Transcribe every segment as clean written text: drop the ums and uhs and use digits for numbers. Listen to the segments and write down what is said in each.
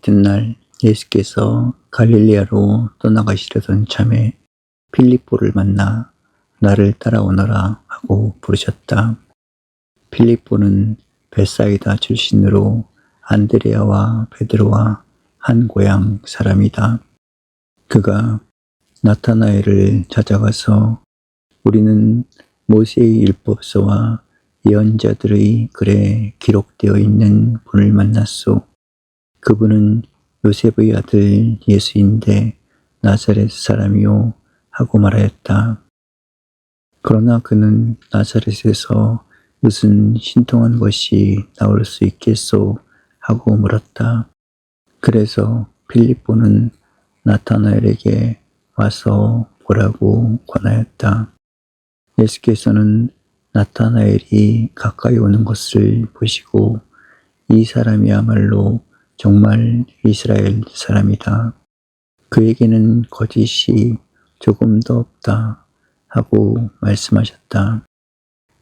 이튿날 예수께서 갈릴리아로 떠나가시려던 참에 필립보를 만나 나를 따라오너라 하고 부르셨다. 필립보는 벳사이다 출신으로 안드레아와 베드로와 한 고향 사람이다. 그가 나타나엘을 찾아가서 우리는 모세의 율법서와 예언자들의 글에 기록되어 있는 분을 만났소. 그분은 요셉의 아들 예수인데 나사렛 사람이요 하고 말하였다. 그러나 그는 나사렛에서 무슨 신통한 것이 나올 수 있겠소 하고 물었다. 그래서 필립보는 나타나엘에게 와서 보라고 권하였다. 예수께서는 나타나엘이 가까이 오는 것을 보시고 이 사람이야말로 정말 이스라엘 사람이다. 그에게는 거짓이 조금도 없다 하고 말씀하셨다.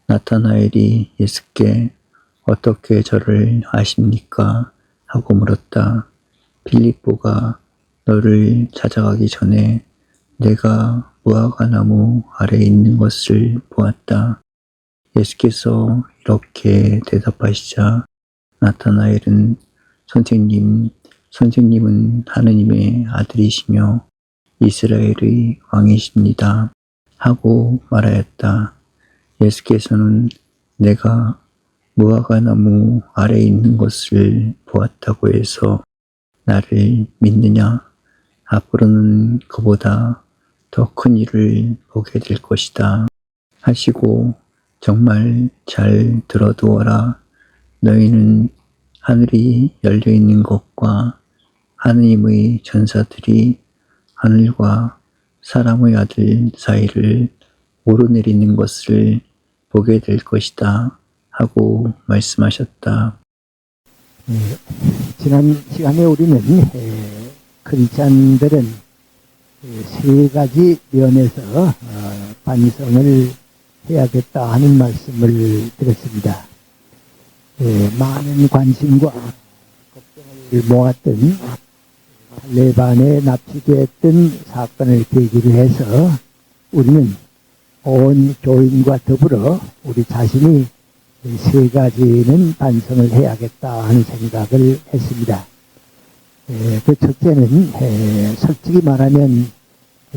나타나엘이 예수께 어떻게 저를 아십니까? 하고 물었다. 필립보가 너를 찾아가기 전에 내가 무화과나무 아래에 있는 것을 보았다. 예수께서 이렇게 대답하시자 나타나엘은 선생님은 하느님의 아들이시며 이스라엘의 왕이십니다 하고 말하였다. 예수께서는 내가 무화과나무 아래에 있는 것을 보았다고 해서 나를 믿느냐? 앞으로는 그보다 더 큰 일을 보게 될 것이다 하시고 정말 잘 들어두어라. 너희는 하늘이 열려있는 것과 하느님의 전사들이 하늘과 사람의 아들 사이를 오르내리는 것을 보게 될 것이다 하고 말씀하셨다. 지난 시간에 우리는 크리스찬들은 세 가지 면에서 반성을 해야겠다 하는 말씀을 드렸습니다. 많은 관심과 걱정을 모았던 탈레반에 납치됐던 사건을 계기로 해서 우리는 온 교인과 더불어 우리 자신이 세 가지는 반성을 해야겠다 하는 생각을 했습니다. 그 첫째는 솔직히 말하면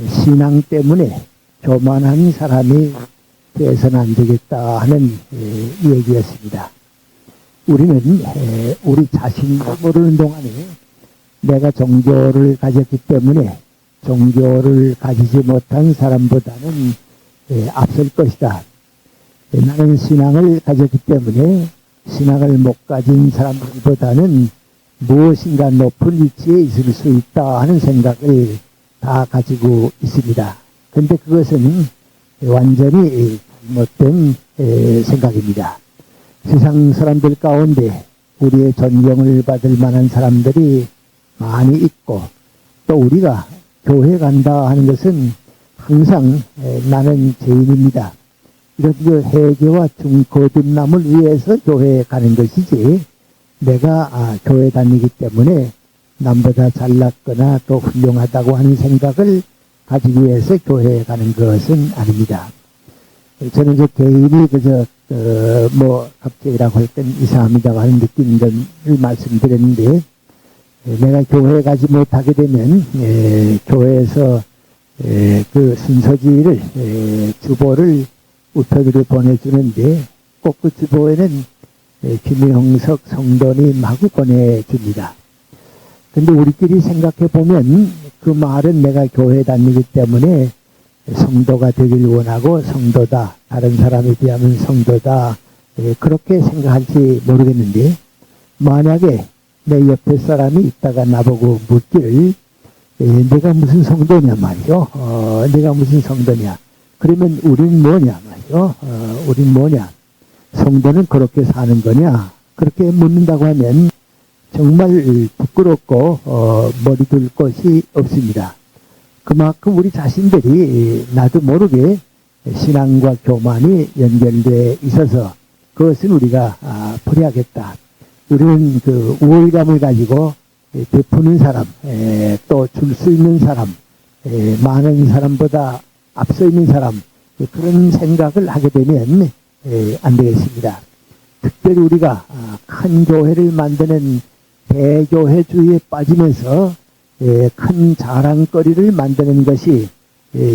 신앙 때문에 교만한 사람이 되어서는 안 되겠다 하는 얘기였습니다. 우리는 우리 자신도 모르는 동안에 내가 종교를 가졌기 때문에 종교를 가지지 못한 사람보다는 앞설 것이다. 나는 신앙을 가졌기 때문에 신앙을 못 가진 사람들보다는 무엇인가 높은 위치에 있을 수 있다 하는 생각을 다 가지고 있습니다. 그런데 그것은 완전히 잘못된 생각입니다. 세상 사람들 가운데 우리의 존경을 받을 만한 사람들이 많이 있고 또 우리가 교회 간다 하는 것은 항상 나는 죄인입니다. 이렇게 해계와 중거듭남을 위해서 교회에 가는 것이지 내가 교회 다니기 때문에 남보다 잘났거나 더 훌륭하다고 하는 생각을 가지기 위해서 교회에 가는 것은 아닙니다. 저는 저 개인이 그저 갑자기라고 할 땐 이상합니다고 하는 느낌을 말씀드렸는데 내가 교회에 가지 못하게 되면 교회에서 그 순서지를 주보를 우편으로 보내주는데 꼭 그 주보에는 김영석 성도님하고 보내줍니다. 근데 우리끼리 생각해 보면 그 말은 내가 교회 다니기 때문에 성도가 되길 원하고 성도다, 다른 사람에 비하면 성도다, 그렇게 생각할지 모르겠는데 만약에 내 옆에 사람이 있다가 나보고 묻기를 내가 무슨 성도냐 말이요. 내가 무슨 성도냐. 그러면 우린 뭐냐 말이요. 우린 뭐냐. 성도는 그렇게 사는 거냐. 그렇게 묻는다고 하면 정말 부끄럽고 머리 둘 것이 없습니다. 그만큼 우리 자신들이 나도 모르게 신앙과 교만이 연결되어 있어서 그것은 우리가 버려야겠다. 우리는 그 우월감을 가지고 베푸는 사람, 또 줄 수 있는 사람, 많은 사람보다 앞서 있는 사람, 그런 생각을 하게 되면 안 되겠습니다. 특별히 우리가 큰 교회를 만드는 대교회주의에 빠지면서 큰 자랑거리를 만드는 것이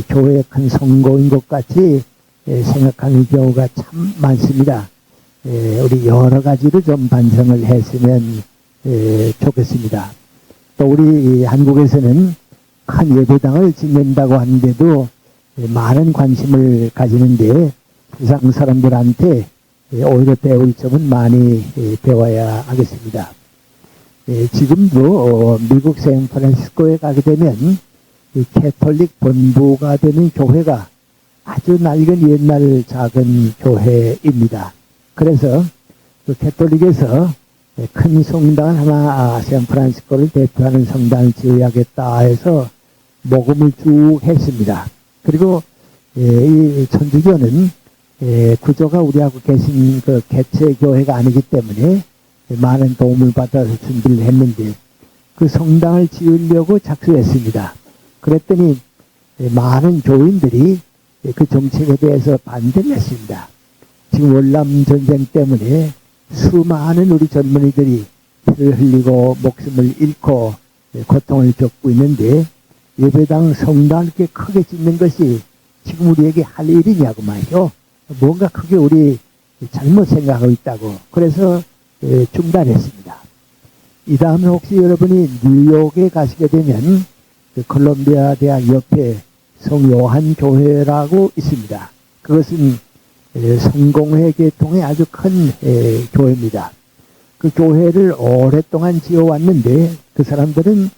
교회의 큰 성공인 것 같이 생각하는 경우가 참 많습니다. 우리 여러 가지로 좀 반성을 했으면 좋겠습니다. 또 우리 한국에서는 큰 예배당을 짓는다고 하는데도 많은 관심을 가지는데 세상 사람들한테 오히려 배울 점은 많이 배워야 하겠습니다. 지금도 미국 샌프란시스코에 가게 되면 캐톨릭 본부가 되는 교회가 아주 낡은 옛날 작은 교회입니다. 그래서 그 캐톨릭에서 큰 성당을 하나 샌프란시스코를 대표하는 성당을 지어야겠다 해서 모금을 쭉 했습니다. 그리고 이 천주교는 구조가 우리하고 계신 그 개체 교회가 아니기 때문에 많은 도움을 받아서 준비를 했는데 그 성당을 지으려고 작수했습니다. 그랬더니 많은 교인들이 그 정책에 대해서 반대를 했습니다. 지금 월남 전쟁 때문에 수많은 우리 젊은이들이 피를 흘리고 목숨을 잃고 고통을 겪고 있는데 예배당 성당을 이렇게 크게 짓는 것이 지금 우리에게 할 일이냐고 말이죠. 뭔가 크게 우리 잘못 생각하고 있다고. 그래서 중단했습니다. 이 다음에 혹시 여러분이 뉴욕에 가시게 되면 그 콜롬비아 대학 옆에 성요한 교회라고 있습니다. 그것은 성공회 계통의 아주 큰 교회입니다. 그 교회를 오랫동안 지어왔는데 그 사람들은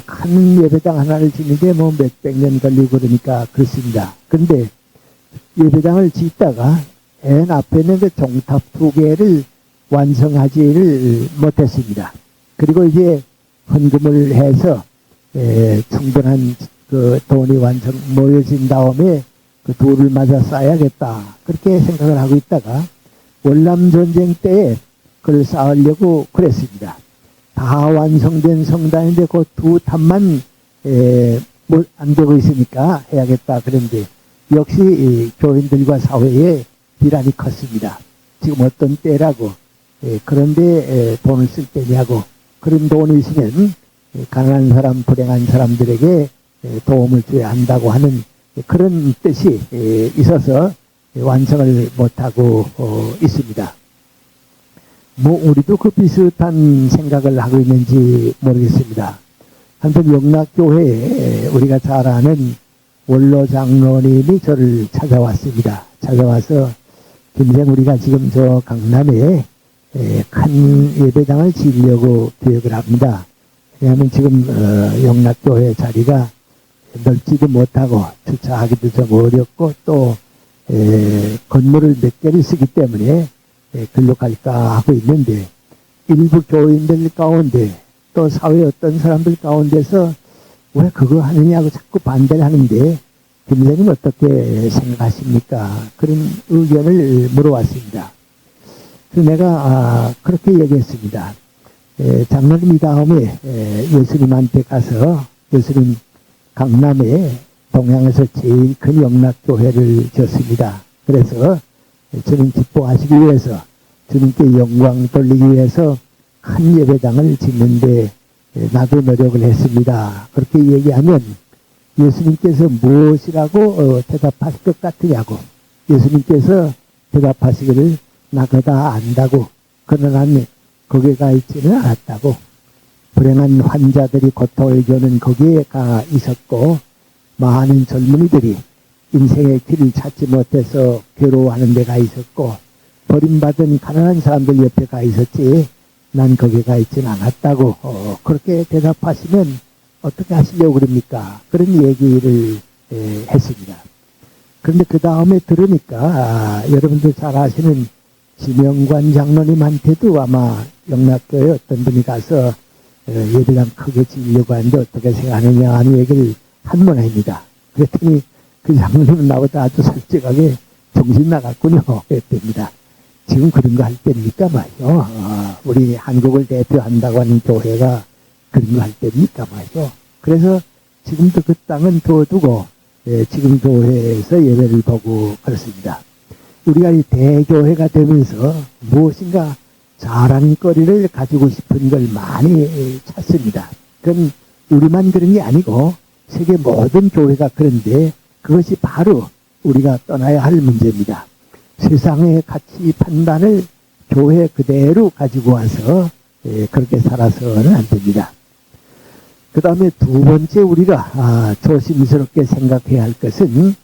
큰 예배당 하나를 짓는데 뭐 몇백 년 걸리고 그러니까 그렇습니다. 그런데 예배당을 짓다가 맨 앞에 있는 그 종탑 2개를 완성하지를 못했습니다. 그리고 이제 헌금을 해서 충분한 그 돈이 모여진 다음에 그 돌을 맞아 쌓아야겠다. 그렇게 생각을 하고 있다가 월남 전쟁 때에 그걸 쌓으려고 그랬습니다. 다 완성된 성당인데 그 2탑만 안 되고 있으니까 해야겠다. 그런데 역시 교인들과 사회에 비난이 컸습니다. 지금 어떤 때라고 그런데 돈을 쓸 때냐고 그런 돈이 있으면 가난한 사람, 불행한 사람들에게 도움을 줘야 한다고 하는 그런 뜻이 있어서 완성을 못하고 있습니다. 뭐 우리도 그 비슷한 생각을 하고 있는지 모르겠습니다. 한편 영락교회에 우리가 잘 아는 원로 장로님이 저를 찾아왔습니다. 찾아와서 김생 우리가 지금 저 강남에 큰 예배당을 지으려고 계획을 합니다. 왜냐하면 지금 영락교회 자리가 넓지도 못하고 주차하기도 좀 어렵고 또 건물을 몇 개를 쓰기 때문에 글로 갈까 하고 있는데 일부 교인들 가운데 또 사회 어떤 사람들 가운데서 왜 그거 하느냐고 자꾸 반대를 하는데 김선생님 어떻게 생각하십니까? 그런 의견을 물어왔습니다. 그래서 내가 그렇게 얘기했습니다. 장로님 이 다음에 예수님한테 가서 예수님 강남에 동양에서 제일 큰 영락교회를 지었습니다. 그래서 주님 기뻐하시기 위해서 주님께 영광 돌리기 위해서 큰 예배당을 짓는데 나도 노력을 했습니다. 그렇게 얘기하면 예수님께서 무엇이라고 대답하실 것 같으냐고. 예수님께서 대답하시기를 나 그거 다 안다고. 그러나 거기에 가 있지는 않았다고. 불행한 환자들이 고통을 겪는 거기에 가 있었고 많은 젊은이들이 인생의 길을 찾지 못해서 괴로워하는 데가 있었고 버림받은 가난한 사람들 옆에 가 있었지 난 거기에 가 있지는 않았다고 그렇게 대답하시면 어떻게 하시려고 그럽니까? 그런 얘기를 했습니다. 그런데 그 다음에 들으니까 여러분들 잘 아시는 지명관 장로님한테도 아마 영락교회 어떤 분이 가서 예배당 크게 지으려고 하는데 어떻게 생각하느냐 하는 얘기를 한 모양입니다. 그랬더니 그 장로님은 나보다 아주 솔직하게 정신 나갔군요. 그랬답니다. 지금 그런 거 할 때니까 말이죠. 우리 한국을 대표한다고 하는 교회가 그런 거 할 때입니까 말이죠. 그래서 지금도 그 땅은 둬두고 지금 교회에서 예배를 보고 그렇습니다. 우리가 이 대교회가 되면서 무엇인가 자랑거리를 가지고 싶은 걸 많이 찾습니다. 그건 우리만 그런 게 아니고 세계 모든 교회가 그런데 그것이 바로 우리가 떠나야 할 문제입니다. 세상의 가치 판단을 교회 그대로 가지고 와서 그렇게 살아서는 안 됩니다. 그 다음에 두 번째 우리가 조심스럽게 생각해야 할 것은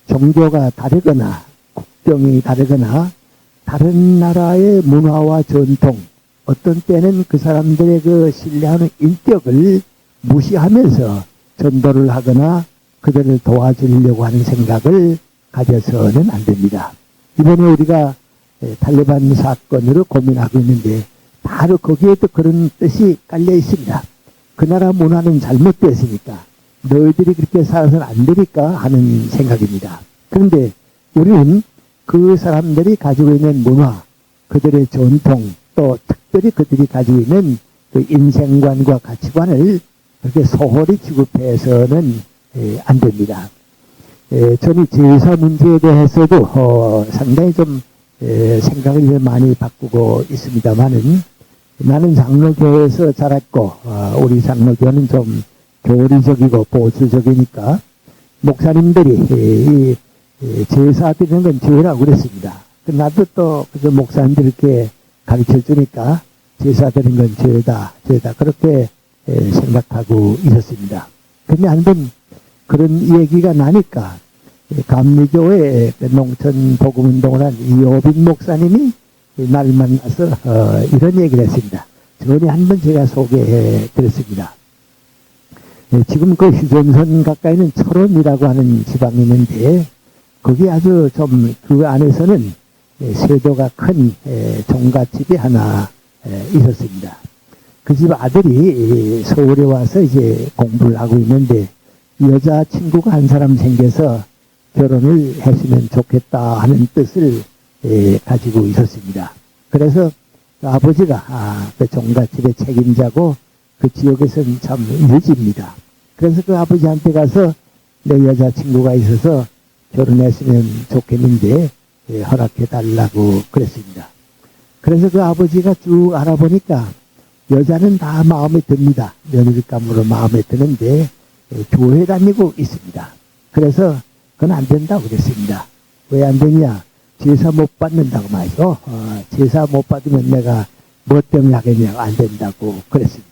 종교가 다르거나 국경이 다르거나 다른 나라의 문화와 전통, 어떤 때는 그 사람들의 그 신뢰하는 인격을 무시하면서 전도를 하거나 그들을 도와주려고 하는 생각을 가져서는 안 됩니다. 이번에 우리가 탈레반 사건으로 고민하고 있는데 바로 거기에도 그런 뜻이 깔려 있습니다. 그 나라 문화는 잘못됐으니까 너희들이 그렇게 살아서는 안 되니까 하는 생각입니다. 그런데 우리는 그 사람들이 가지고 있는 문화, 그들의 전통, 또 특별히 그들이 가지고 있는 그 인생관과 가치관을 그렇게 소홀히 취급해서는 안 됩니다. 저는 제사 문제에 대해서도 상당히 좀 생각을 많이 바꾸고 있습니다만은 나는 장로교에서 자랐고 우리 장로교는 좀 교리적이고 보수적이니까 목사님들이 제사 드리는 건 죄라고 그랬습니다. 나도 또 그 목사님들 이렇게 가르쳐 주니까 제사 드리는 건 죄다 그렇게 생각하고 있었습니다. 근데 한번 그런 얘기가 나니까 감리교회 농촌 복음운동을 한 이호빈 목사님이 날 만나서 이런 얘기를 했습니다. 전에 한번 제가 소개해 드렸습니다. 지금 그 휴전선 가까이는 철원이라고 하는 지방이 있는데 거기 아주 좀 그 안에서는 세도가 큰 종갓집이 하나 있었습니다. 그 집 아들이 서울에 와서 이제 공부를 하고 있는데 여자 친구가 한 사람 생겨서 결혼을 했으면 좋겠다 하는 뜻을 가지고 있었습니다. 그래서 그 아버지가 그 종갓집의 책임자고 그 지역에서는 참 유지입니다. 그래서 그 아버지한테 가서 내 여자친구가 있어서 결혼했으면 좋겠는데 허락해 달라고 그랬습니다. 그래서 그 아버지가 쭉 알아보니까 여자는 다 마음에 듭니다. 며느리감으로 마음에 드는데 교회 다니고 있습니다. 그래서 그건 안 된다고 그랬습니다. 왜 안 되냐? 제사 못 받는다고 말이죠. 제사 못 받으면 내가 뭐 때문에 하겠냐고 안 된다고 그랬습니다.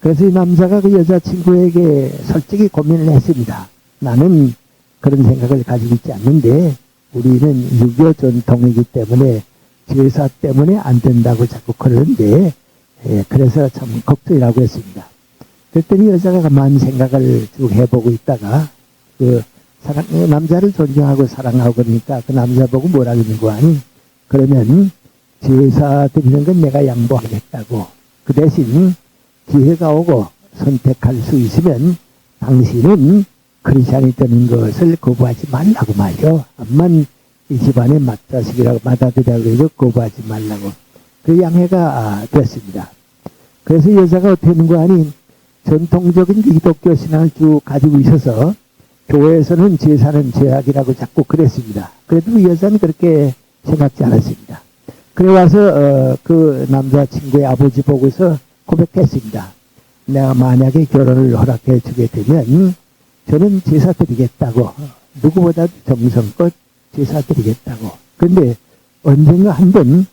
그래서 이 남자가 그 여자친구에게 솔직히 고민을 했습니다. 나는 그런 생각을 가지고 있지 않는데 우리는 유교 전통이기 때문에 제사 때문에 안 된다고 자꾸 그러는데 그래서 참 걱정이라고 했습니다. 그랬더니 여자가 가만 생각을 쭉 해보고 있다가 그 남자를 존경하고 사랑하고 그러니까 그 남자 보고 뭐라 그러는 거 아니? 그러면 제사 드리는 건 내가 양보하겠다고. 그 대신 기회가 오고 선택할 수 있으면 당신은 크리스찬이 되는 것을 거부하지 말라고 말이죠. 암만 이 집안의 맏자식이라고 받아들여야 그래도 거부하지 말라고. 그 양해가 됐습니다. 그래서 여자가 어떻게 하는 거 아니? 전통적인 기독교 신앙을 쭉 가지고 있어서 교회에서는 제사는 죄악이라고 자꾸 그랬습니다. 그래도 그 여자는 그렇게 생각지 않았습니다. 그래 와서 그 남자친구의 아버지 보고서 고백했습니다. 내가 만약에 결혼을 허락해 주게 되면 저는 제사 드리겠다고. 누구보다도 정성껏 제사 드리겠다고. 근데 언젠가 한번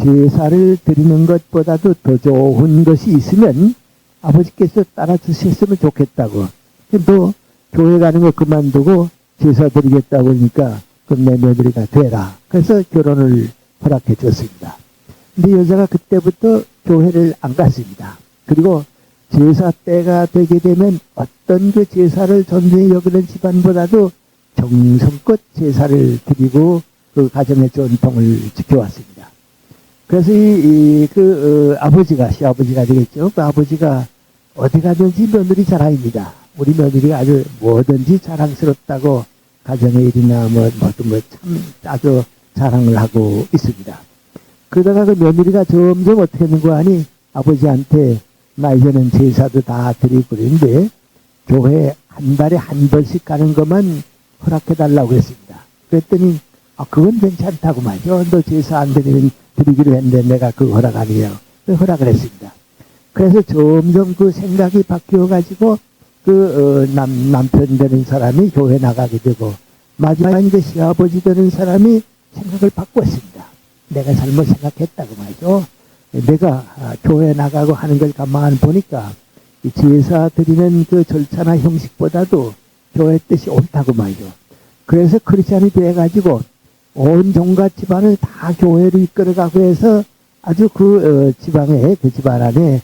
제사를 드리는 것보다도 더 좋은 것이 있으면 아버지께서 따라주셨으면 좋겠다고. 또 교회 가는 거 그만두고 제사 드리겠다고 하니까 그럼 내 며느리가 되라. 그래서 결혼을 허락해 줬습니다. 근데 여자가 그때부터 교회를 안 갔습니다. 그리고 제사 때가 되게 되면 어떤 그 제사를 존중히 여기는 집안보다도 정성껏 제사를 드리고 그 가정의 전통을 지켜왔습니다. 그래서 아버지가, 시아버지가 되겠죠. 그 아버지가 어디 가든지 며느리 자랑입니다. 우리 며느리가 아주 뭐든지 자랑스럽다고 가정의 일이나 뭐 모든 것 참 아주 자랑을 하고 있습니다. 그러다가 그 며느리가 점점 어떻게 하는 거 아니? 아버지한테 나 이제는 제사도 다 드리고 그랬는데 교회 한 달에 한 번씩 가는 것만 허락해달라고 그랬습니다. 그랬더니 그건 괜찮다고 말이죠. 너 제사 안 드리기로 했는데 내가 그 허락 아니에요. 허락을 했습니다. 그래서 점점 그 생각이 바뀌어가지고 남편 되는 사람이 교회 나가게 되고 마지막에 이제 시아버지 되는 사람이 생각을 바꿨습니다. 내가 잘못 생각했다고 말이죠. 내가 교회 나가고 하는 걸 가만 보니까 이 제사 드리는 그 절차나 형식보다도 교회 뜻이 옳다고 말이죠. 그래서 크리스찬이 돼가지고 온 종갓 집안을 다 교회로 이끌어가고 해서 아주 그 지방에 그 집안 안에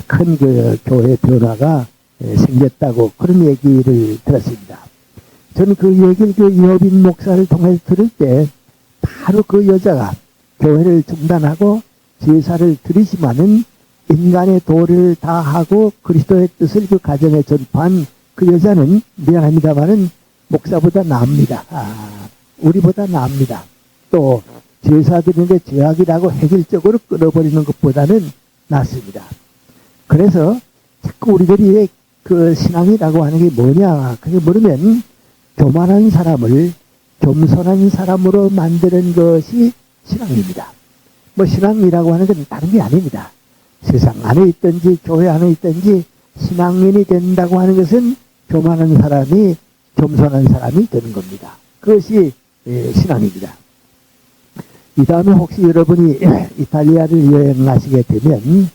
큰 그 교회 변화가 생겼다고 그런 얘기를 들었습니다. 저는 그 얘기를 그 이호빈 목사를 통해서 들을 때 바로 그 여자가 교회를 중단하고 제사를 드리지만은 인간의 도를 다하고 그리스도의 뜻을 그 가정에 전파한 그 여자는 미안합니다만은 목사보다 나습니다. 우리보다 나습니다. 또 제사 드리는데 죄악이라고 획일적으로 끊어버리는 것보다는 낫습니다. 그래서 자꾸 우리들이 그 신앙이라고 하는 게 뭐냐 그게 모르면 교만한 사람을 겸손한 사람으로 만드는 것이 신앙입니다. 뭐 신앙이라고 하는 건 다른 게 아닙니다. 세상 안에 있든지 교회 안에 있든지 신앙인이 된다고 하는 것은 교만한 사람이 겸손한 사람이 되는 겁니다. 그것이 신앙입니다. 이 다음에 혹시 여러분이 이탈리아를 여행하시게 되면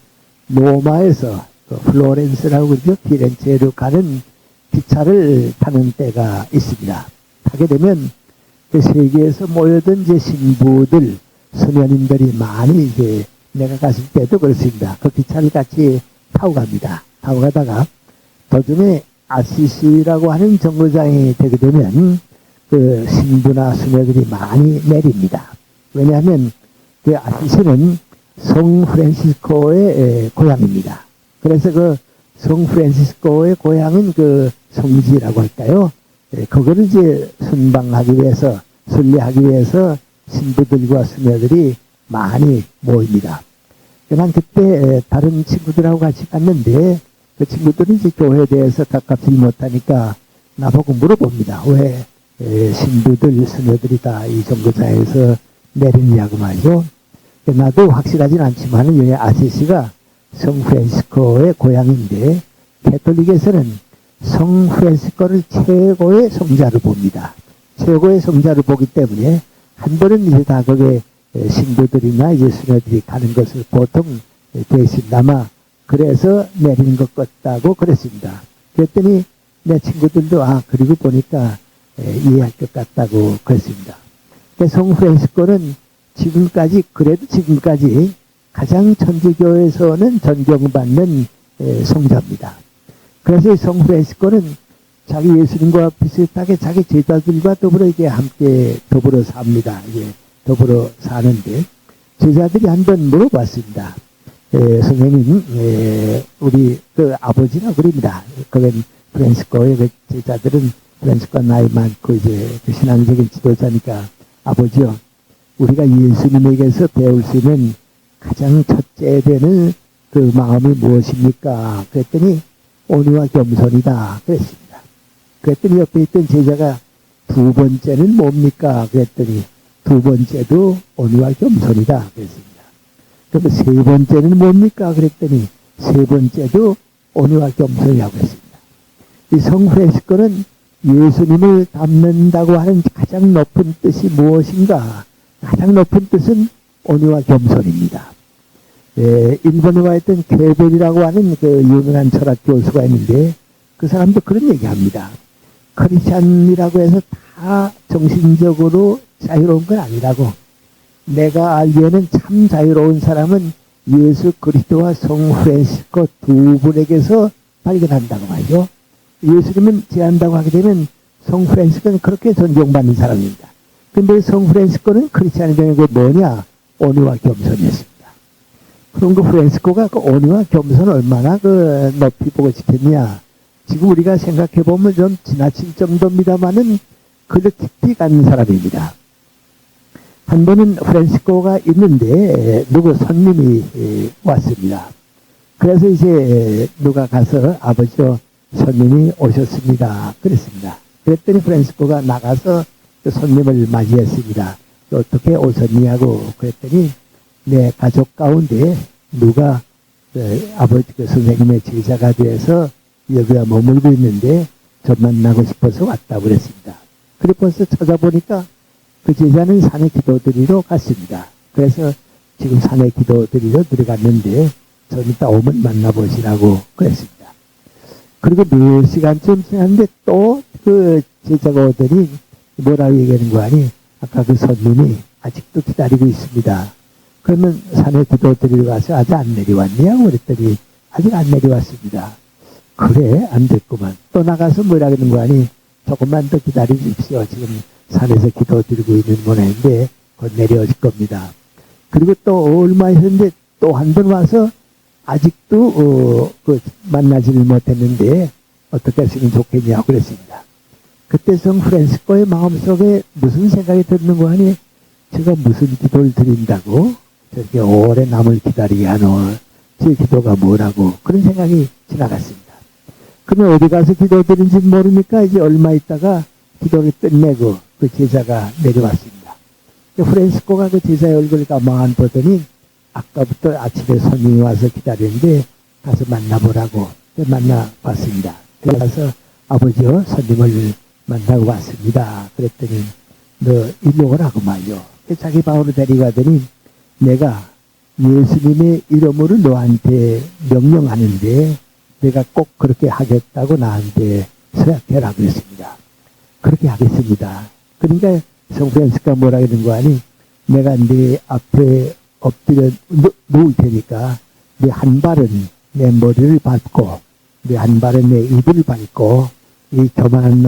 로마에서 플로렌스라고 그러죠. 피렌체로 가는 기차를 타는 때가 있습니다. 타게 되면 그 세계에서 모여든 이제 신부들, 소년인들이 많이 이제 내가 갔을 때도 그렇습니다. 그 기차를 같이 타고 갑니다. 타고 가다가 도중에 아시시라고 하는 정거장이 되게 되면 그 신부나 수녀들이 많이 내립니다. 왜냐하면 그 아시시는 성 프란시스코의 고향입니다. 그래서 그 성 프란시스코의 고향은 그 성지라고 할까요? 그거를 이제 순방하기 위해서, 순례하기 위해서 신부들과 수녀들이 많이 모입니다. 난 그때 다른 친구들하고 같이 갔는데 그 친구들이 이제 교회에 대해서 가깝지 못하니까 나보고 물어봅니다. 왜 신부들, 수녀들이 다 이 정거장에서 내리냐고 말이죠. 나도 확실하진 않지만은 왜 아시시가 성 프란시스코의 고향인데 캐톨릭에서는 성 프란시스코를 최고의 성자로 봅니다. 최고의 성자로 보기 때문에 한 번은 이제 다 거기에 신부들이나 이제 수녀들이 가는 것을 보통 대신남아 그래서 내리는 것 같다고 그랬습니다. 그랬더니 내 친구들도 그리고 보니까 이해할 것 같다고 그랬습니다. 성 프란시스코는 지금까지 그래도 지금까지 가장 천주교에서는 존경받는 성자입니다. 그래서 성 프란시스코는 자기 예수님과 비슷하게 자기 제자들과 더불어 이게 함께 더불어 삽니다. 이게 더불어 사는데 제자들이 한번 물어봤습니다. 선생님, 우리 그 아버지라 그럽니다. 그건 프란시스코의 그 제자들은 프란시스코 나이 많고 이제 그 신앙적인 지도자니까 아버지요, 우리가 예수님에게서 배울 수 있는 가장 첫째 되는 그 마음이 무엇입니까? 그랬더니 온유와 겸손이다 그랬습니다. 그랬더니 옆에 있던 제자가 두 번째는 뭡니까? 그랬더니 두 번째도 온유와 겸손이다 그랬습니다. 그럼 세 번째는 뭡니까? 그랬더니 세 번째도 온유와 겸손이라고 했습니다. 이 성 프란시스코는 예수님을 닮는다고 하는 가장 높은 뜻이 무엇인가? 가장 높은 뜻은 온유와 겸손입니다. 일본에 와 있던 쾌벨이라고 하는 그 유명한 철학 교수가 있는데 그 사람도 그런 얘기합니다. 크리스찬이라고 해서 다 정신적으로 자유로운 건 아니라고. 내가 알기에는 참 자유로운 사람은 예수 그리스도와 성 프란시스코 두 분에게서 발견한다고 말이죠. 예수님은 제한다고 하게 되면 성 프란시스코는 그렇게 존경받는 사람입니다. 근데 성 프란시스코는 크리스찬이 되는 게 뭐냐? 온유와 겸손이었습니다. 그럼 그 프란시스코가 그 온유와 겸손을 얼마나 그 높이 보고 싶겠냐? 지금 우리가 생각해 보면 좀 지나칠 정도입니다만은 그저 깊이 가는 사람입니다. 한 번은 프란시스코가 있는데 누구 손님이 왔습니다. 그래서 이제 누가 가서 아버지요, 손님이 오셨습니다. 그랬습니다. 그랬더니 프란시스코가 나가서 그 손님을 맞이했습니다. 어떻게 오셨냐고 그랬더니 내 가족 가운데 누가 아버지 그 선생님의 제자가 되어서 여기가 머물고 있는데 저 만나고 싶어서 왔다고 그랬습니다. 그리고 벌써 찾아보니까 그 제자는 산에 기도드리러 갔습니다. 그래서 지금 산에 기도드리러 들어갔는데 좀 이따 오면 만나보시라고 그랬습니다. 그리고 4시간쯤 지났는데 또 그 제자가 오더니 뭐라고 얘기하는 거 아니? 아까 그 손님이 아직도 기다리고 있습니다. 그러면 산에 기도드리러 가서 아직 안 내려왔냐고 그랬더니 아직 안 내려왔습니다. 그래 안 됐구만. 또 나가서 뭐라 그러는 거 아니? 조금만 더 기다려 주십시오. 지금 산에서 기도드리고 있는 모양인데 곧 내려오실 겁니다. 그리고 또 얼마 있었는데 또 한 번 와서 아직도 만나지를 못했는데 어떻게 했으면 좋겠냐고 그랬습니다. 그때 성 프란시스코의 마음속에 무슨 생각이 드는 거 아니? 제가 무슨 기도를 드린다고 저렇게 오래 남을 기다리게 하노? 제 기도가 뭐라고? 그런 생각이 지나갔습니다. 그러면 어디 가서 기도 드린지 모르니까 이제 얼마 있다가 기도를 끝내고 그 제자가 내려왔습니다. 프란시스코가 그 제자의 얼굴을 가만 보더니 아까부터 아침에 손님이 와서 기다리는데 가서 만나보라고 만나봤습니다. 그래서 아버지요 손님을 만나고 왔습니다. 그랬더니 너 일로 오라고 말이요. 자기 방으로 데려가더니 내가 예수님의 이름으로 너한테 명령하는데 내가 꼭 그렇게 하겠다고 나한테 서약해라 그랬습니다. 그렇게 하겠습니다. 그러니까 성 프란시스코가 뭐라 그러는 거 아니? 내가 네 앞에 엎드려 누울 테니까 네 한 발은 내 머리를 밟고 네 한 발은 내 입을 밟고 이 교만한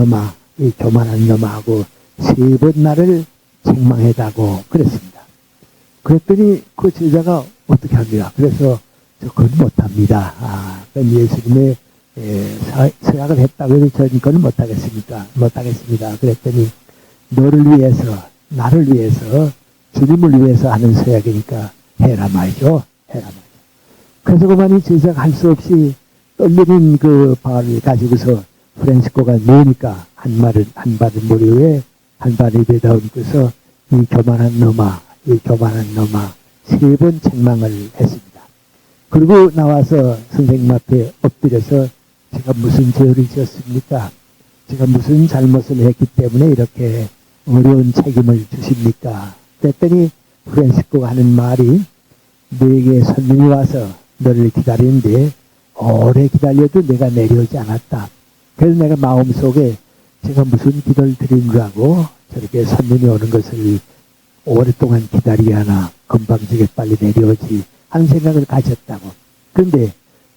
놈아하고 3번 나를 책망해다고 그랬습니다. 그랬더니 그 제자가 어떻게 합니까? 그래서 저 그건 못합니다. 그건 예수님의 서약을 했다고 해서 저는 그건 못하겠습니다. 그랬더니 너를 위해서 나를 위해서 주님을 위해서 하는 서약이니까 해라 말이죠. 그래서 그만이 제자가 할 수 없이 떨리는 그 발을 가지고서 프란시스코가 놓으니까 한 발은 머리 위에 한 발을 입에다 얹고서 이 교만한 놈아 3번 책망을 했습니다. 그리고 나와서 선생님 앞에 엎드려서 제가 무슨 죄를 지었습니까? 제가 무슨 잘못을 했기 때문에 이렇게 어려운 책임을 주십니까? 그랬더니 프란시스코가 하는 말이 너에게 손님이 와서 너를 기다리는데 오래 기다려도 내가 내려오지 않았다. 그래서 내가 마음속에 제가 무슨 기도를 드린 줄 알고 저렇게 손님이 오는 것을 오랫동안 기다리게 하나 금방지게 빨리 내려오지 하는 생각을 가졌다고. 그런데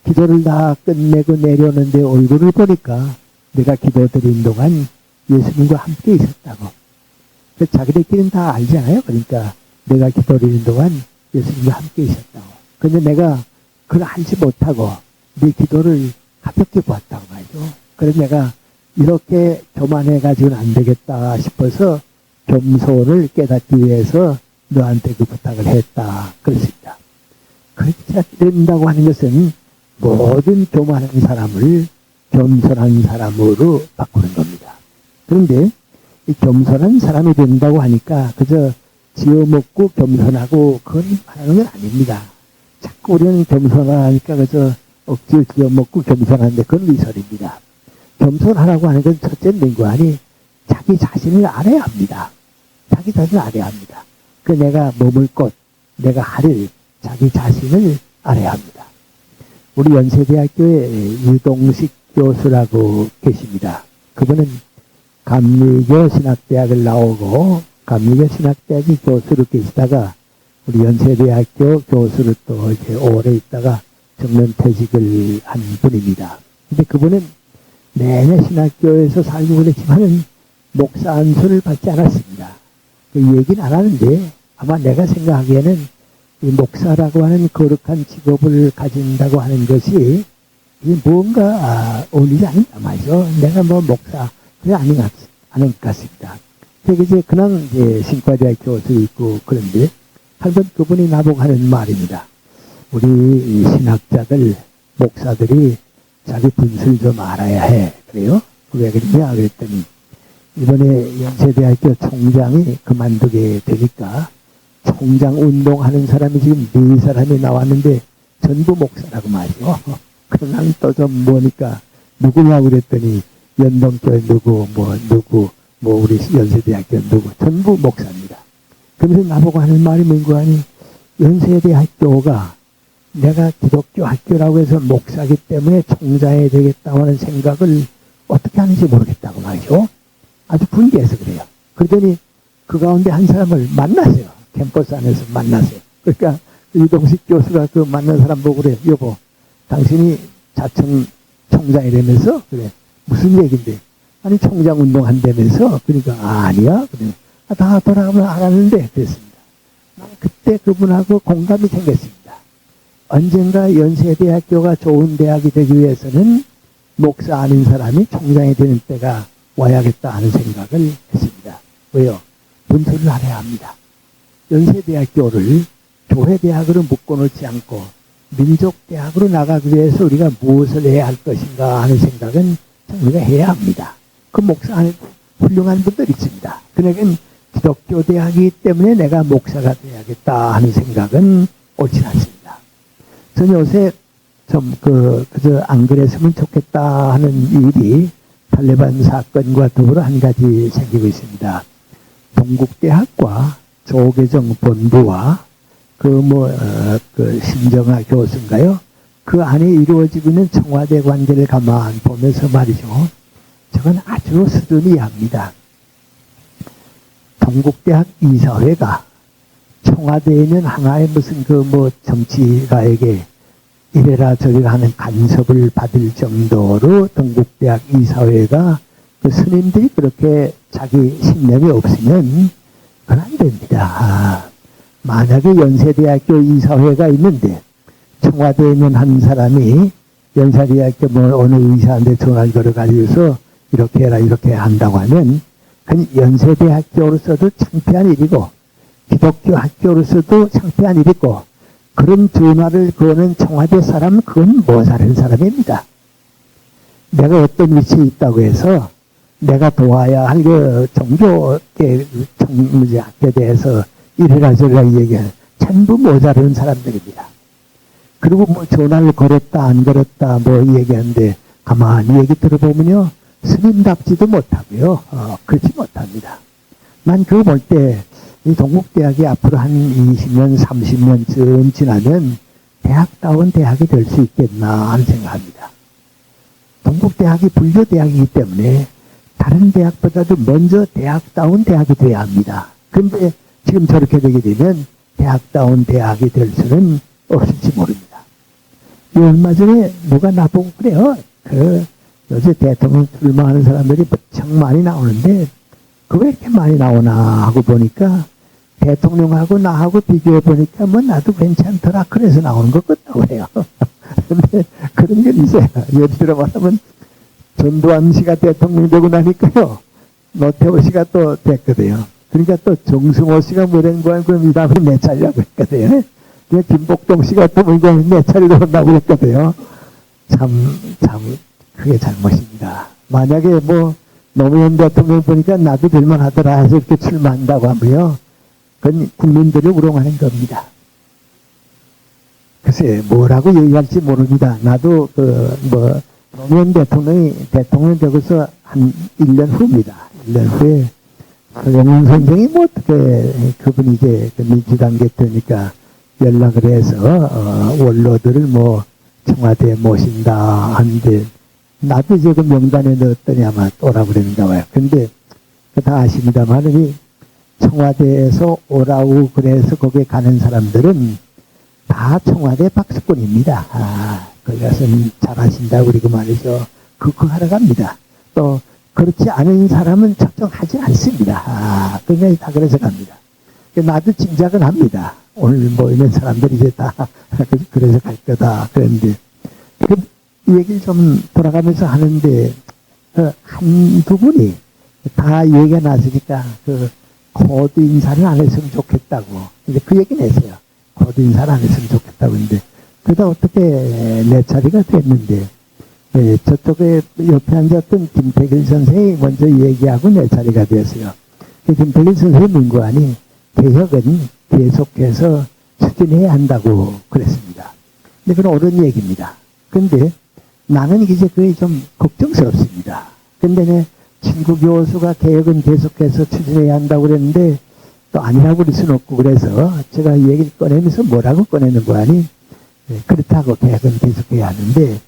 기도를 다 끝내고 내려오는데 얼굴을 보니까 내가 기도 드린 동안 예수님과 함께 있었다고. 자기들끼리는 다 알잖아요. 그러니까 내가 기도 드리는 동안 예수님과 함께 있었다고. 그런데 내가 그걸 알지 못하고 네 기도를 가볍게 보았다고 말이죠. 그래서 내가 이렇게 교만해가지고는 안 되겠다 싶어서 겸손을 깨닫기 위해서 너한테 그 부탁을 했다. 그렇습니다. 그렇게 된다고 하는 것은 모든 교만한 사람을 겸손한 사람으로 바꾸는 겁니다. 그런데 이 겸손한 사람이 된다고 하니까 그저 지어먹고 겸손하고 그건 말하는 건 아닙니다. 자꾸 우리는 겸손하니까 그저 억지로 지어먹고 겸손한데 그건 위설입니다. 겸손하라고 하는 건 첫째는 거 아니 자기 자신을 알아야 합니다. 자기 자신을 알아야 합니다. 그 내가 머물 곳, 내가 할 자기 자신을 알아야 합니다. 우리 연세대학교에 유동식 교수라고 계십니다. 그분은 감리교 신학대학을 나오고 감리교 신학대학의 교수로 계시다가 우리 연세대학교 교수로 또 이제 오래 있다가 정년퇴직을 한 분입니다. 근데 그분은 내내 신학교에서 살고 그랬지만은 목사 안수를 받지 않았습니다. 그 얘기는 안 하는데 아마 내가 생각하기에는 이 목사라고 하는 거룩한 직업을 가진다고 하는 것이 뭔가 어울리지 않는다 말이죠. 내가 뭐 목사 그게 아닌 것 같습니다. 그게 이제 그냥 이제 신과대학 교수 있고 그런데 한 번 그분이 나보고 하는 말입니다. 우리 이 신학자들, 목사들이 자기 분수를 좀 알아야 해. 그래요? 왜 그러냐? 그랬더니, 이번에 연세대학교 총장이 그만두게 되니까, 총장 운동하는 사람이 지금 4사람이 나왔는데, 전부 목사라고 말이요. 그럼 난 또 좀 보니까, 누구냐고 그랬더니, 연동교회 누구, 우리 연세대학교 누구, 전부 목사입니다. 그래서 나보고 하는 말이 뭔가 하니, 연세대학교가 내가 기독교 학교라고 해서 목사기 때문에 총장이 되겠다고 하는 생각을 어떻게 하는지 모르겠다고 말이죠. 아주 분개해서 그래요. 그러더니 그 가운데 한 사람을 만났어요. 캠퍼스 안에서 만났어요. 그러니까 이동식 교수가 그 만난 사람 보고 그래요. 여보, 당신이 자청 총장이 되면서? 그래. 무슨 얘기인데? 아니, 총장 운동 한다면서? 그러니까, 아니야? 그래. 다 돌아가면 알았는데? 그랬습니다. 난 그때 그분하고 공감이 생겼습니다. 언젠가 연세대학교가 좋은 대학이 되기 위해서는 목사 아닌 사람이 총장이 되는 때가 와야겠다 하는 생각을 했습니다. 왜요? 분수를 알아야 합니다. 연세대학교를 교회대학으로 묶어놓지 않고 민족대학으로 나가기 위해서 우리가 무엇을 해야 할 것인가 하는 생각은 우리가 해야 합니다. 그 목사 안에 훌륭한 분들이 있습니다. 그러니까 기독교 대학이기 때문에 내가 목사가 돼야겠다 하는 생각은 옳지 않습니다. 저는 요새 좀 그저 안 그랬으면 좋겠다 하는 일이 탈레반 사건과 더불어 한 가지 생기고 있습니다. 동국대학과 조계정 본부와 신정아 교수인가요? 그 안에 이루어지고 있는 청와대 관계를 가만 보면서 말이죠. 저건 아주 수준이 얍니다. 동국대학 이사회가 청와대에 있는 하나의 무슨 정치가에게 이래라 저래라 하는 간섭을 받을 정도로 동국대학 이사회가 그 스님들이 그렇게 자기 신념이 없으면 그건 안 됩니다. 만약에 연세대학교 이사회가 있는데 청와대에 있는 한 사람이 연세대학교 어느 의사한테 전화를 걸어가지고서 이렇게 해라 이렇게 한다고 하면 그건 연세대학교로서도 창피한 일이고 기독교 학교로서도 창피한 일이고 그런 전화를 거는 청와대 사람은 그건 모자란 사람입니다. 내가 어떤 위치에 있다고 해서 내가 도와야 할 그 종교계 학교에 대해서 이래라 저래라 얘기하는 전부 모자란 사람들입니다. 그리고 전화를 걸었다 안 걸었다 얘기하는데 가만히 얘기 들어보면요 스님답지도 못하고요 그렇지 못합니다. 난 그거 볼 때 이 동국대학이 앞으로 한 20년 30년 지나면 대학다운 대학이 될 수 있겠나 하는 생각합니다. 동국대학이 불교대학이기 때문에 다른 대학보다도 먼저 대학다운 대학이 돼야 합니다. 그런데 지금 저렇게 되게 되면 대학다운 대학이 될 수는 없을지 모릅니다. 얼마 전에 누가 나보고 그래요. 요새 대통령 출마하는 사람들이 무척 많이 나오는데 왜 이렇게 많이 나오나 하고 보니까 대통령하고 나하고 비교해 보니까 나도 괜찮더라 그래서 나오는 것 같다고 해요. 근데 그런 게 있어요. 예를 들어 말하면 전두환 씨가 대통령 되고 나니까요 노태우 씨가 또 됐거든요. 그러니까 또 정승호 씨가 뭐된 거야 그럼 이 다음에 내 차례라고 했거든요. 김복동 씨가 또 내 차례로 온다고 했거든요. 참 그게 잘못입니다. 만약에 노무현 대통령 보니까 나도 될만하더라 해서 이렇게 출마한다고 하면요. 그건 국민들을 우롱하는 겁니다. 글쎄, 뭐라고 얘기할지 모릅니다. 나도 노무현 대통령이 대통령 되고서 한 1년 후입니다. 1년 후에 영훈 선생이 어떻게 그분이 이제 민주당 대표니까 연락을 해서 원로들을 청와대에 모신다 하는데 나도 이제 그 명단에 넣었더니 아마 또라고 그랬는가 봐요. 근데 다 아십니다만은 청와대에서 오라고 그래서 거기에 가는 사람들은 다 청와대 박수꾼입니다. 거기 가서 잘하신다고 그리고 말이죠. 그거 하러 갑니다. 또 그렇지 않은 사람은 초청하지 않습니다. 그냥 다 그래서 갑니다. 나도 짐작은 합니다. 오늘 모이는 사람들이 이제 다 그래서 갈 거다. 그런데 그 얘기를 좀 돌아가면서 하는데 한두 분이 다 얘기가 나서니까 코드 인사를 안 했으면 좋겠다고 이제 그 얘기는 했어요. 코드 인사를 안 했으면 좋겠다고 했는데 그러다 어떻게 내 차례가 됐는데, 저쪽에 옆에 앉았던 김태길 선생이 먼저 얘기하고 내 차례가 됐어요. 김태길 선생의 민구안이 개혁은 계속해서 추진해야 한다고 그랬습니다. 근데 그건 옳은 얘기입니다. 근데 나는 이제 그게 좀 걱정스럽습니다. 근데 내 친구 교수가 개혁은 계속해서 추진해야 한다고 그랬는데 또 아니라고 그럴 수는 없고, 그래서 제가 이 얘기를 꺼내면서 뭐라고 꺼내는 거 아니? 그렇다고 개혁은 계속해야 하는데,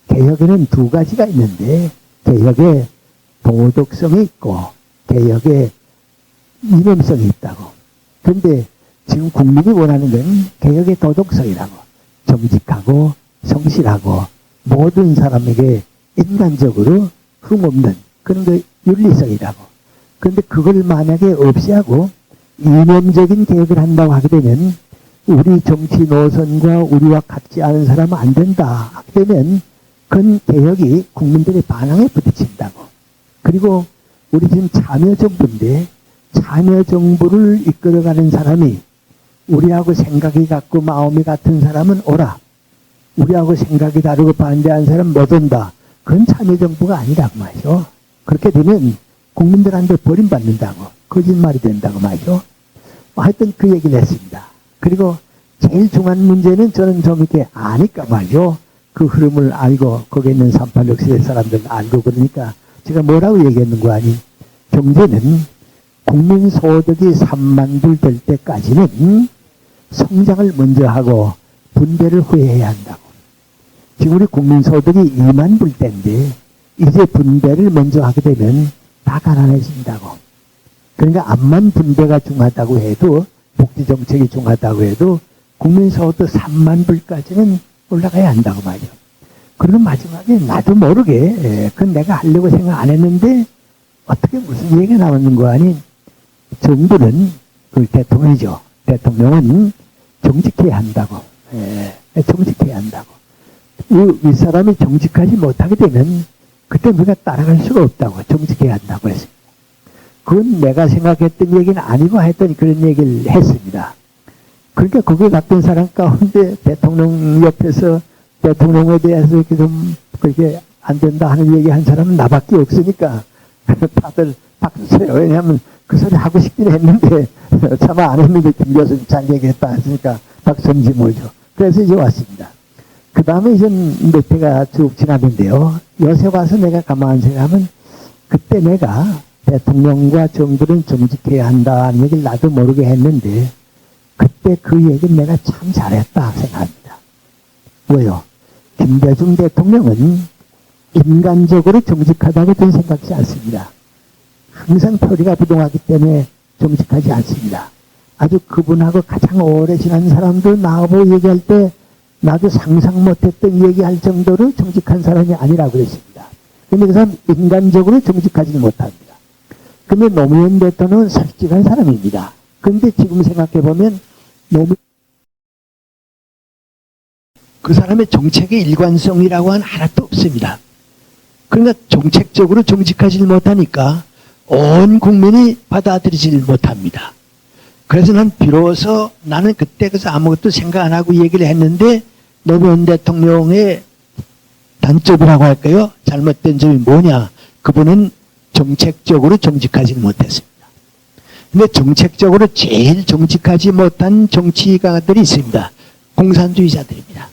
개혁에는 두 가지가 있는데, 개혁에 도덕성이 있고 개혁에 이념성이 있다고. 그런데 지금 국민이 원하는 건 개혁의 도덕성이라고. 정직하고 성실하고 모든 사람에게 인간적으로 흠없는 그런 거 윤리성이라고. 그런데 그걸 만약에 없이 하고 이념적인 개혁을 한다고 하게 되면 우리 정치 노선과 우리와 같지 않은 사람은 안 된다 하게 되면 그건 개혁이 국민들의 반항에 부딪힌다고. 그리고 우리 지금 참여정부인데 참여정부를 이끌어가는 사람이 우리하고 생각이 같고 마음이 같은 사람은 오라. 우리하고 생각이 다르고 반대하는 사람은 못 온다. 그건 참여정부가 아니라고 말이죠. 그렇게 되면 국민들한테 버림받는다고. 거짓말이 된다고 말이죠. 하여튼 그 얘기를 했습니다. 그리고 제일 중요한 문제는 저는 좀 이렇게 아니까 말이죠. 그 흐름을 알고 거기에 있는 386 세대 사람들 알고 그러니까 제가 뭐라고 얘기했는 거 아니? 경제는 국민 소득이 3만 불 될 때까지는 성장을 먼저 하고 분배를 후회해야 한다고. 지금 우리 국민 소득이 2만 불 때인데 이제 분배를 먼저 하게 되면 다 가난해진다고. 그러니까 암만 분배가 중요하다고 해도 복지정책이 중요하다고 해도 국민 소득 3만 불까지는 올라가야 한다고 말이죠. 그리고 마지막에 나도 모르게 그건 내가 하려고 생각 안 했는데 어떻게 무슨 얘기가 나오는 거 아니? 정부는 그 대통령이죠. 대통령은 정직해야 한다고. 정직해야 한다고. 이 사람이 정직하지 못하게 되면 그때 우리가 따라갈 수가 없다고. 정직해야 한다고 했습니다. 그건 내가 생각했던 얘기는 아니고 했더니 그런 얘기를 했습니다. 그러니까 거기에 갔던 사람 가운데 대통령 옆에서 대통령에 대해서 이렇게 좀 그렇게 안 된다 하는 얘기 한 사람은 나밖에 없으니까 다들 박수 쳐요. 왜냐하면 그 소리 하고 싶긴 했는데 차마 안 했는데 김 교수님 잘 얘기했다 했으니까 박수인지 뭐죠. 그래서 이제 왔습니다. 그 다음에 이제 몇 해가 쭉 지났는데요. 요새 와서 내가 가만히 생각하면 그때 내가 대통령과 정부는 정직해야 한다는 얘기를 나도 모르게 했는데 그때 그 얘기는 내가 참 잘했다 생각합니다. 왜요? 김대중 대통령은 인간적으로 정직하다고 저는 생각지 않습니다. 항상 표리가 부동하기 때문에 정직하지 않습니다. 아주 그분하고 가장 오래 지난 사람들 나하고 얘기할 때 나도 상상 못했던 얘기할 정도로 정직한 사람이 아니라고 그랬습니다. 근데 그 사람 인간적으로 정직하지 못합니다. 근데 노무현 대통령은 솔직한 사람입니다. 근데 지금 생각해보면 그 사람의 정책의 일관성이라고 하는 하나도 없습니다. 그러니까 정책적으로 정직하지 못하니까 온 국민이 받아들이지 못합니다. 그래서 난 비로소 나는 그때 그래서 아무것도 생각 안 하고 얘기를 했는데 노무현 대통령의 단점이라고 할까요? 잘못된 점이 뭐냐? 그분은 정책적으로 정직하지 못했습니다. 근데 정책적으로 제일 정직하지 못한 정치가들이 있습니다. 공산주의자들입니다.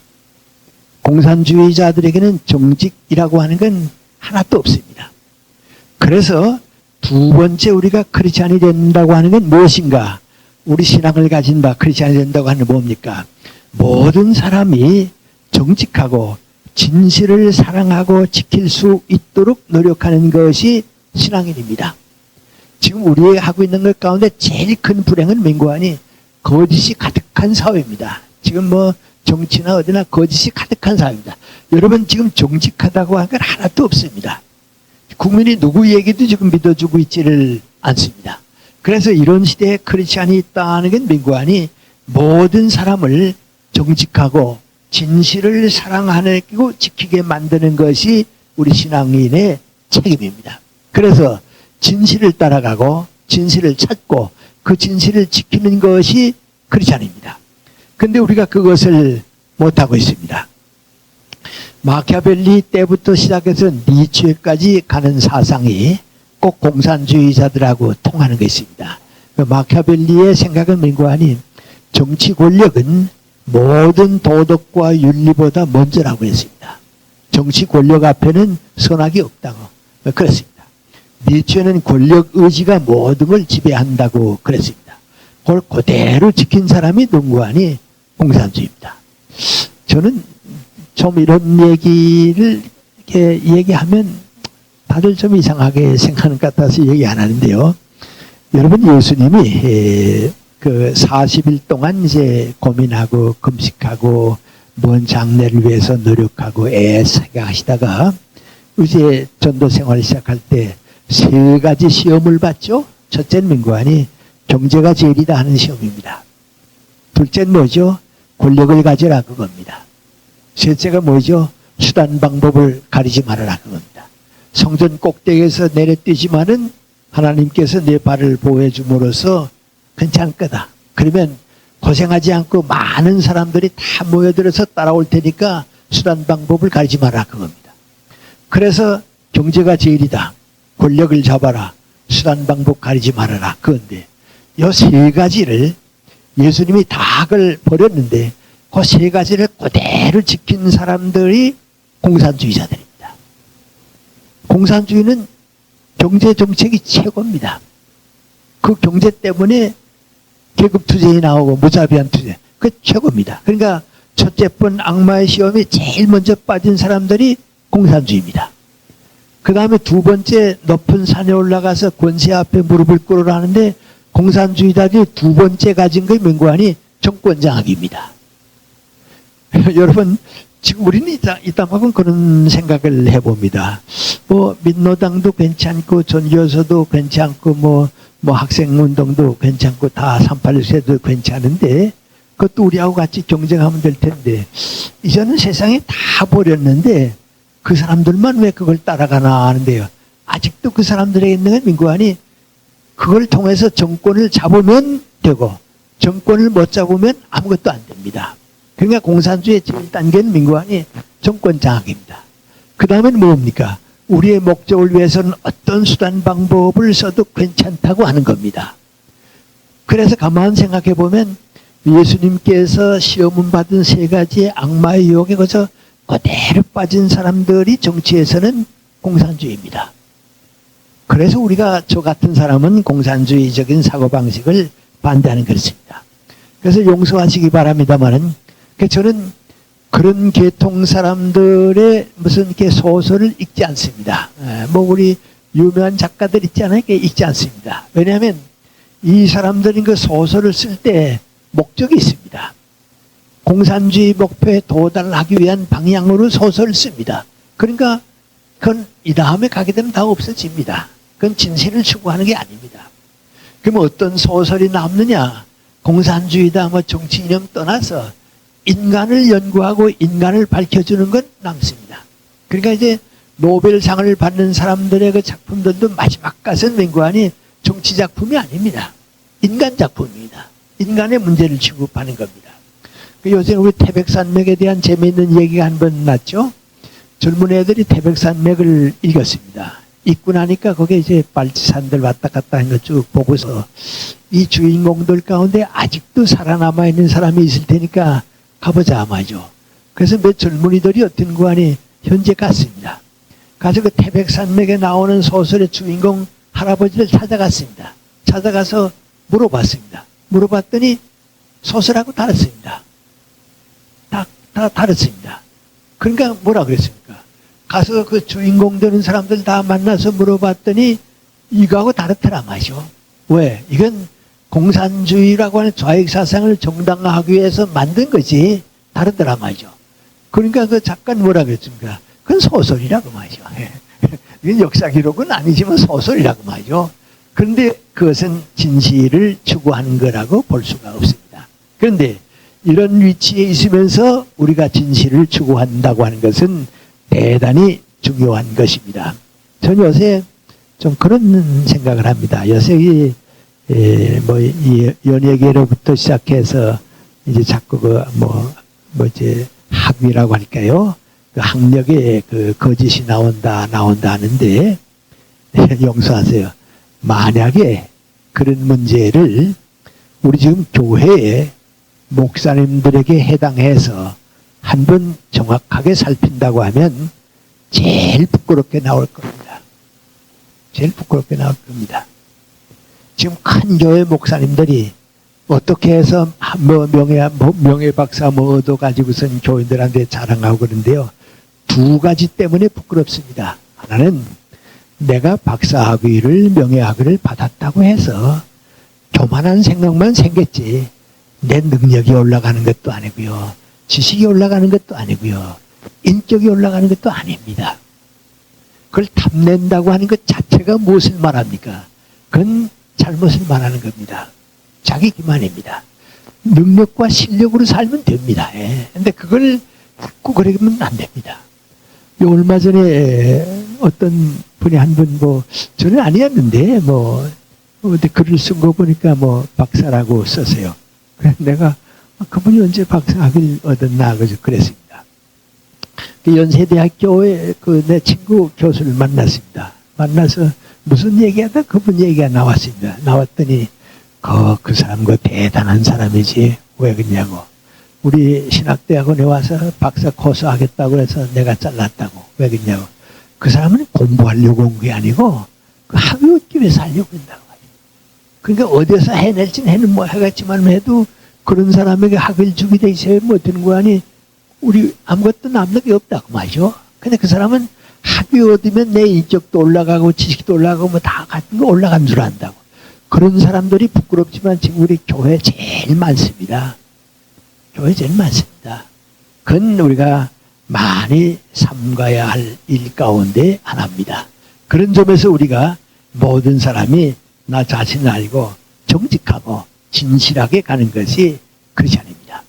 공산주의자들에게는 정직이라고 하는 건 하나도 없습니다. 그래서 두 번째 우리가 크리스찬이 된다고 하는 건 무엇인가? 우리 신앙을 가진 바 크리스찬이 된다고 하는 건 뭡니까? 모든 사람이 정직하고 진실을 사랑하고 지킬 수 있도록 노력하는 것이 신앙인입니다. 지금 우리 하고 있는 것 가운데 제일 큰 불행은 민구안이 거짓이 가득한 사회입니다. 지금 뭐 정치나 어디나 거짓이 가득한 사회입니다. 여러분 지금 정직하다고 하는 건 하나도 없습니다. 국민이 누구 얘기도 지금 믿어주고 있지를 않습니다. 그래서 이런 시대에 크리스찬이 있다는 건 민구안이 모든 사람을 정직하고 진실을 사랑하고 지키게 만드는 것이 우리 신앙인의 책임입니다. 그래서 진실을 따라가고 진실을 찾고 그 진실을 지키는 것이 크리스찬입니다. 근데 우리가 그것을 못하고 있습니다. 마키아벨리 때부터 시작해서 니체까지 가는 사상이 꼭 공산주의자들하고 통하는 것입니다. 그 마키아벨리의 생각은 민구하니 정치 권력은 모든 도덕과 윤리보다 먼저라고 했습니다. 정치 권력 앞에는 선악이 없다고 그랬습니다. 니체는 권력 의지가 모든 걸 지배한다고 그랬습니다. 그걸 그대로 지킨 사람이 농구하니 공산주의입니다. 저는 좀 이런 얘기를 이렇게 얘기하면 다들 좀 이상하게 생각하는 것 같아서 얘기 안 하는데요. 여러분, 예수님이 그 40일 동안 이제 고민하고 금식하고 먼 장래를 위해서 노력하고 애쓰게 하시다가 이제 전도 생활을 시작할 때 3가지 시험을 봤죠. 첫째는 민구하니 경제가 제일이다 하는 시험입니다. 둘째는 뭐죠? 권력을 가져라 그겁니다. 셋째가 뭐죠? 수단 방법을 가리지 말아라 그겁니다. 성전 꼭대기에서 내려뛰지만은 하나님께서 내 발을 보호해 줌으로써 괜찮을 거다. 그러면 고생하지 않고 많은 사람들이 다 모여들어서 따라올 테니까 수단 방법을 가리지 마라 그겁니다. 그래서 경제가 제일이다. 권력을 잡아라. 수단 방법 가리지 말아라. 그건데 이 3가지를 예수님이 다 그걸 버렸는데 그 3가지를 그대로 지킨 사람들이 공산주의자들입니다. 공산주의는 경제 정책이 최고입니다. 그 경제 때문에 계급 투쟁이 나오고 무자비한 투쟁, 그 최고입니다. 그러니까 첫째 번 악마의 시험에 제일 먼저 빠진 사람들이 공산주의입니다. 그 다음에 2번째 높은 산에 올라가서 권세 앞에 무릎을 꿇으라 하는데 공산주의자들이 2번째 가진 것이 명구하니 정권장악입니다. 여러분, 지금 우리는 이따가는 그런 생각을 해봅니다. 뭐 민노당도 괜찮고 전교서도 괜찮고 뭐 학생운동도 괜찮고 다 386세도 괜찮은데 그것도 우리하고 같이 경쟁하면 될 텐데 이제는 세상에 다 버렸는데 그 사람들만 왜 그걸 따라가나 하는데요. 아직도 그 사람들에게 있는 건 민구하니 그걸 통해서 정권을 잡으면 되고 정권을 못 잡으면 아무것도 안 됩니다. 그러니까 공산주의의 제일 단계는 민구하니 정권 장악입니다. 그 다음엔 뭡니까? 우리의 목적을 위해서는 어떤 수단 방법을 써도 괜찮다고 하는 겁니다. 그래서 가만 생각해 보면 예수님께서 시험을 받은 3가지의 악마의 유혹에 거쳐 그대로 빠진 사람들이 정치에서는 공산주의입니다. 그래서 우리가 저 같은 사람은 공산주의적인 사고방식을 반대하는 것입니다. 그래서 용서하시기 바랍니다만은 저는 그런 계통 사람들의 무슨 이렇게 소설을 읽지 않습니다. 뭐 우리 유명한 작가들 있잖아요. 읽지 않습니다. 왜냐하면 이 사람들이 그 소설을 쓸 때 목적이 있습니다. 공산주의 목표에 도달하기 위한 방향으로 소설을 씁니다. 그러니까 그건 이 다음에 가게 되면 다 없어집니다. 그건 진실을 추구하는 게 아닙니다. 그러면 어떤 소설이 남느냐? 공산주의다 뭐 정치 이념 떠나서 인간을 연구하고 인간을 밝혀주는 건 남습니다. 그러니까 이제 노벨상을 받는 사람들의 그 작품들도 마지막 가서는 맹구하니 정치 작품이 아닙니다. 인간 작품입니다. 인간의 문제를 취급하는 겁니다. 요새 우리 태백산맥에 대한 재미있는 얘기가 한 번 났죠. 젊은 애들이 태백산맥을 읽었습니다. 읽고 나니까 거기에 이제 발치산들 왔다 갔다 하는 거 쭉 보고서 이 주인공들 가운데 아직도 살아남아 있는 사람이 있을 테니까 가보자 말이죠. 그래서 몇 젊은이들이 어떤 구간에 현재 갔습니다. 가서 그 태백산맥에 나오는 소설의 주인공 할아버지를 찾아갔습니다. 찾아가서 물어봤습니다. 물어봤더니 소설하고 다르습니다. 다 다르습니다. 그러니까 뭐라 그랬습니까? 가서 그 주인공 되는 사람들 다 만나서 물어봤더니 이거하고 다르더라 말이죠. 왜? 이건 공산주의라고 하는 좌익 사상을 정당화하기 위해서 만든 거지 다르더라 말이죠. 그러니까 그 작가는 뭐라 그랬습니까? 그건 소설이라고 말이죠. 이건 역사 기록은 아니지만 소설이라고 말이죠. 그런데 그것은 진실을 추구하는 거라고 볼 수가 없습니다. 그런데 이런 위치에 있으면서 우리가 진실을 추구한다고 하는 것은 대단히 중요한 것입니다. 저는 요새 좀 그런 생각을 합니다. 요새 이 연예계로부터 시작해서 이제 자꾸 학위라고 할까요? 그 학력에 그 거짓이 나온다 하는데, 용서하세요. 만약에 그런 문제를 우리 지금 교회에 목사님들에게 해당해서 한번 정확하게 살핀다고 하면 제일 부끄럽게 나올 겁니다. 제일 부끄럽게 나올 겁니다. 지금 큰 교회 목사님들이 어떻게 해서 명예 박사 얻어 가지고선 교인들한테 자랑하고 그러는데요. 두 가지 때문에 부끄럽습니다. 하나는 내가 박사학위를 명예학위를 받았다고 해서 교만한 생각만 생겼지 내 능력이 올라가는 것도 아니고요. 지식이 올라가는 것도 아니고요. 인격이 올라가는 것도 아닙니다. 그걸 탐낸다고 하는 것 자체가 무엇을 말합니까? 그건 잘못을 말하는 겁니다. 자기 기만입니다. 능력과 실력으로 살면 됩니다. 근데 그걸 자꾸 그러면 안 됩니다. 얼마 전에 어떤 분이 한 분 저는 아니었는데 근데 글을 쓴 거 보니까 박사라고 썼어요. 그래서 내가 그분이 언제 박사학위를 얻었나 그랬습니다. 그 연세대학교에 내 친구 교수를 만났습니다. 만나서 무슨 얘기하다 그분 얘기가 나왔습니다. 나왔더니 그 사람 대단한 사람이지 왜 그러냐고. 우리 신학대학원에 와서 박사 코스 하겠다고 해서 내가 잘랐다고. 왜 그러냐고. 그 사람은 공부하려고 온 게 아니고 그 학위 얻기 위해서 하려고 한다고. 그러니까 어디서 해낼지는 해겠지만 해도 그런 사람에게 학위를 주게 돼 있어야 되는 거 아니 우리 아무것도 남는 게 없다고 말이죠. 근데 그 사람은 학위 얻으면 내 인격도 올라가고 지식도 올라가고 다 같은 거 올라간 줄 안다고. 그런 사람들이 부끄럽지만 지금 우리 교회에 제일 많습니다. 교회에 제일 많습니다. 그건 우리가 많이 삼가야 할 일 가운데 하나입니다. 그런 점에서 우리가 모든 사람이 나 자신을 알고 정직하고 진실하게 가는 것이 크리스찬입니다.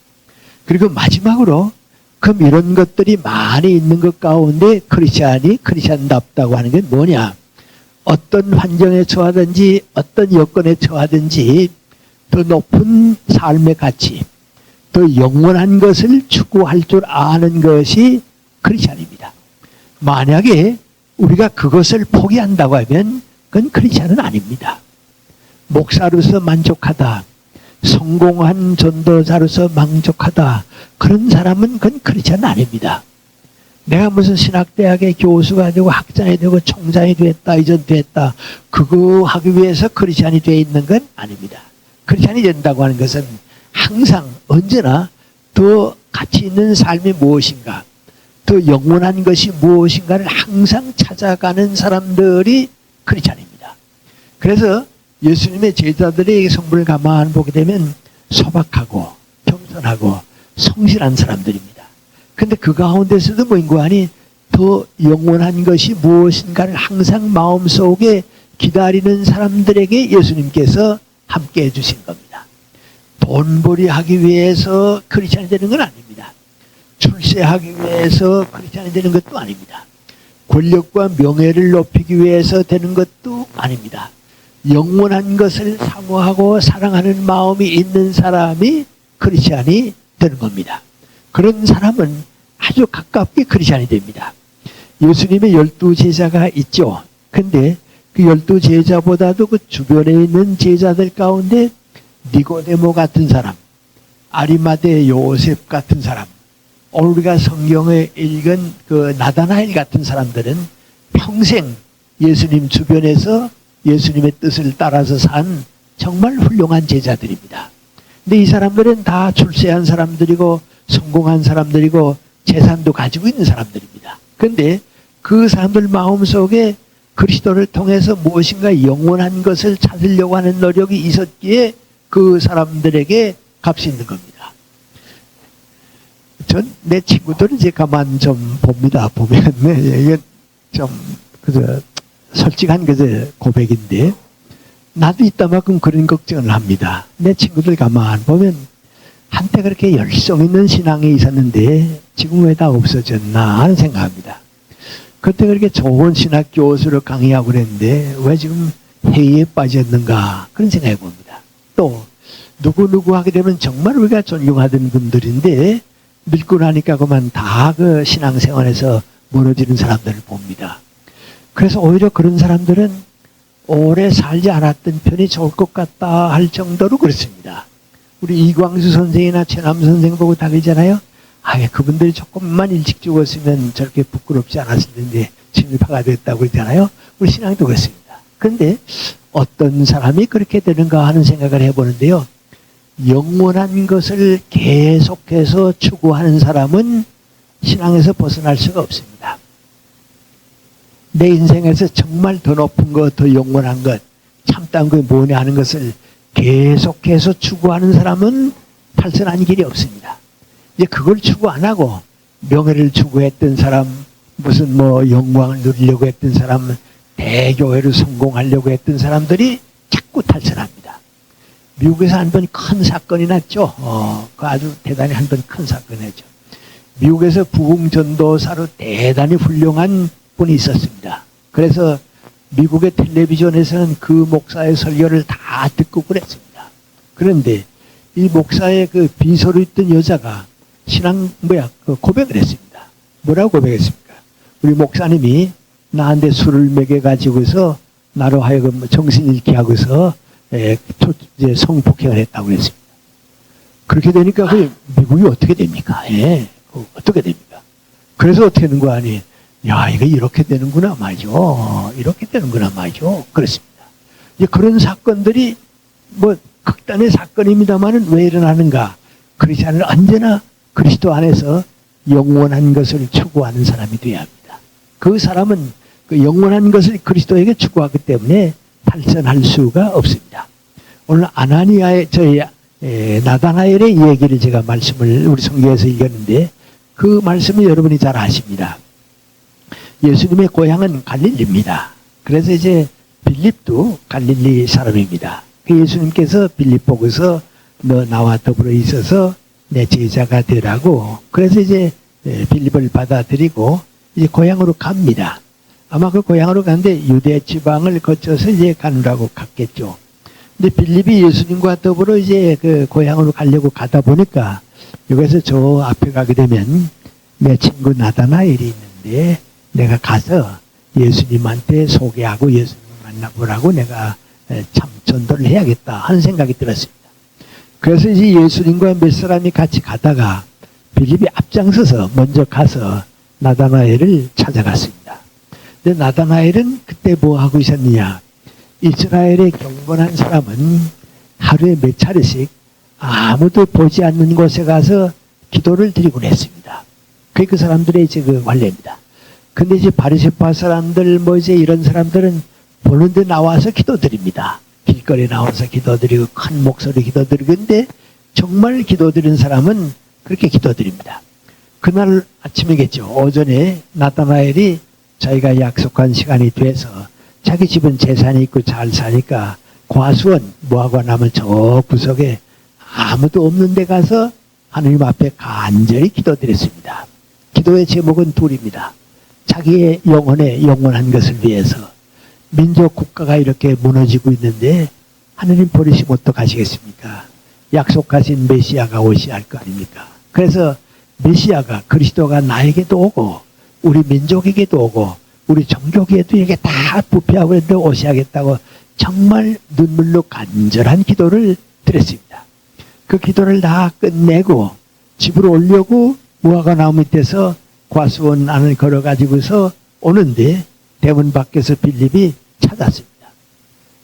그리고 마지막으로 그럼 이런 것들이 많이 있는 것 가운데 크리스찬이 크리스찬답다고 하는 게 뭐냐? 어떤 환경에 처하든지 어떤 여건에 처하든지 더 높은 삶의 가치, 더 영원한 것을 추구할 줄 아는 것이 크리스찬입니다. 만약에 우리가 그것을 포기한다고 하면 그건 크리스찬은 아닙니다. 목사로서 만족하다, 성공한 전도자로서 만족하다, 그런 사람은 그건 크리스찬은 아닙니다. 내가 무슨 신학대학의 교수가 되고 학장이 되고 총장이 됐다, 이전 됐다, 그거 하기 위해서 크리스찬이 되어 있는 건 아닙니다. 크리스찬이 된다고 하는 것은 항상 언제나 더 가치 있는 삶이 무엇인가, 더 영원한 것이 무엇인가를 항상 찾아가는 사람들이 크리스찬입니다. 그래서 예수님의 제자들의 성분을 가만 보게 되면 소박하고 겸손하고 성실한 사람들입니다. 근데 그 가운데서도 뭐인고 더 영원한 것이 무엇인가를 항상 마음속에 기다리는 사람들에게 예수님께서 함께 해주신 겁니다. 돈벌이 하기 위해서 크리스찬이 되는 건 아닙니다. 출세하기 위해서 크리스찬이 되는 것도 아닙니다. 권력과 명예를 높이기 위해서 되는 것도 아닙니다. 영원한 것을 사모하고 사랑하는 마음이 있는 사람이 크리스찬이 되는 겁니다. 그런 사람은 아주 가깝게 크리스찬이 됩니다. 예수님의 12제자가 있죠. 근데 그 12제자보다도 그 주변에 있는 제자들 가운데 니고데모 같은 사람, 아리마대 요셉 같은 사람, 우리가 성경에 읽은 그 나다나엘 같은 사람들은 평생 예수님 주변에서 예수님의 뜻을 따라서 산 정말 훌륭한 제자들입니다. 근데 이 사람들은 다 출세한 사람들이고 성공한 사람들이고 재산도 가지고 있는 사람들입니다. 그런데 그 사람들 마음속에 그리스도를 통해서 무엇인가 영원한 것을 찾으려고 하는 노력이 있었기에 그 사람들에게 값이 있는 겁니다. 전 내 친구들은 이제 가만 좀 봅니다. 보면 이게 좀 솔직한 고백인데 나도 이따만큼 그런 걱정을 합니다. 내 친구들 가만 보면 한때 그렇게 열성 있는 신앙이 있었는데 지금 왜 다 없어졌나 하는 생각합니다. 그때 그렇게 좋은 신학 교수로 강의하고 그랬는데 왜 지금 회의에 빠졌는가 그런 생각해 봅니다. 또 누구 하게 되면 정말 우리가 존경하던 분들인데 늙고 나니까 그만 다 그 신앙생활에서 멀어지는 사람들을 봅니다. 그래서 오히려 그런 사람들은 오래 살지 않았던 편이 좋을 것 같다 할 정도로 그렇습니다. 우리 이광수 선생이나 최남 선생 보고 다 그러잖아요. 아, 그분들이 조금만 일찍 죽었으면 저렇게 부끄럽지 않았을 텐데 진일파가 됐다고 그러잖아요. 우리 신앙도 그렇습니다. 그런데 어떤 사람이 그렇게 되는가 하는 생각을 해보는데요. 영원한 것을 계속해서 추구하는 사람은 신앙에서 벗어날 수가 없습니다. 내 인생에서 정말 더 높은 것, 더 영원한 것, 참다운 게 뭐냐 하는 것을 계속해서 추구하는 사람은 탈선한 길이 없습니다. 이제 그걸 추구 안 하고 명예를 추구했던 사람, 무슨 뭐 영광을 누리려고 했던 사람, 대교회로 성공하려고 했던 사람들이 자꾸 탈선합니다. 미국에서 한 번 큰 사건이 났죠. 그 아주 대단히 한 번 큰 사건이죠. 미국에서 부흥전도사로 대단히 훌륭한 분이 있었습니다. 그래서 미국의 텔레비전에서는 그 목사의 설교를 다 듣고 그랬습니다. 그런데 이 목사의 그 비서로 있던 여자가 고백을 했습니다. 뭐라고 고백했습니까? 우리 목사님이 나한테 술을 먹여가지고서 나로 하여금 정신 잃게 하고서 이제 성폭행을 했다고 그랬습니다. 그렇게 되니까 그 미국이 어떻게 됩니까? 어떻게 됩니까? 그래서 어떻게 되는 거 아니? 야, 이거 이렇게 되는구나 말이죠. 이렇게 되는구나 말이죠. 그렇습니다. 이제 그런 사건들이 뭐 극단의 사건입니다만은 왜 일어나는가? 크리스천은 언제나 그리스도 안에서 영원한 것을 추구하는 사람이 되어야 합니다. 그 사람은 그 영원한 것을 그리스도에게 추구하기 때문에 탈선할 수가 없습니다. 오늘 나다나엘의 얘기를 제가 말씀을 우리 성경에서 읽었는데 그 말씀을 여러분이 잘 아십니다. 예수님의 고향은 갈릴리입니다. 그래서 이제 빌립도 갈릴리 사람입니다. 그 예수님께서 빌립 보고서 너 나와 더불어 있어서 내 제자가 되라고 그래서 이제 빌립을 받아들이고 이제 고향으로 갑니다. 아마 그 고향으로 가는데 유대 지방을 거쳐서 이제 가느라고 갔겠죠. 근데 빌립이 예수님과 더불어 이제 그 고향으로 가려고 가다 보니까 여기서 저 앞에 가게 되면 내 친구 나다나엘이 있는데 내가 가서 예수님한테 소개하고 예수님 만나보라고 내가 참 전도를 해야겠다 하는 생각이 들었습니다. 그래서 이제 예수님과 몇 사람이 같이 가다가 빌립이 앞장서서 먼저 가서 나다나엘을 찾아갔습니다. 근데 나다나엘은 그때 뭐 하고 있었느냐? 이스라엘의 경건한 사람은 하루에 몇 차례씩 아무도 보지 않는 곳에 가서 기도를 드리곤 했습니다. 그게 그 사람들의 이제 그 관례입니다. 근데 이제 바리새파 사람들 뭐 이제 이런 사람들은 보는데 나와서 기도드립니다. 길거리에 나와서 기도드리고 큰 목소리 기도드리고 근데 정말 기도드리는 사람은 그렇게 기도드립니다. 그날 아침이겠죠. 오전에 나다나엘이 자기가 약속한 시간이 돼서 자기 집은 재산이 있고 잘 사니까 과수원 모아가 남을 저 구석에 아무도 없는 데 가서 하느님 앞에 간절히 기도드렸습니다. 기도의 제목은 둘입니다. 자기의 영원한 것을 위해서 민족 국가가 이렇게 무너지고 있는데 하느님 버리시면 어떡하시겠습니까? 약속하신 메시아가 오셔야 할 거 아닙니까? 그래서 메시아가 그리스도가 나에게도 오고 우리 민족에게도 오고 우리 종교계에도 이게 다 부패하고 있는데 오셔야겠다고 정말 눈물로 간절한 기도를 드렸습니다. 그 기도를 다 끝내고 집으로 오려고 무화과 나무 밑에서 과수원 안을 걸어가지고서 오는데 대문 밖에서 빌립이 찾았습니다.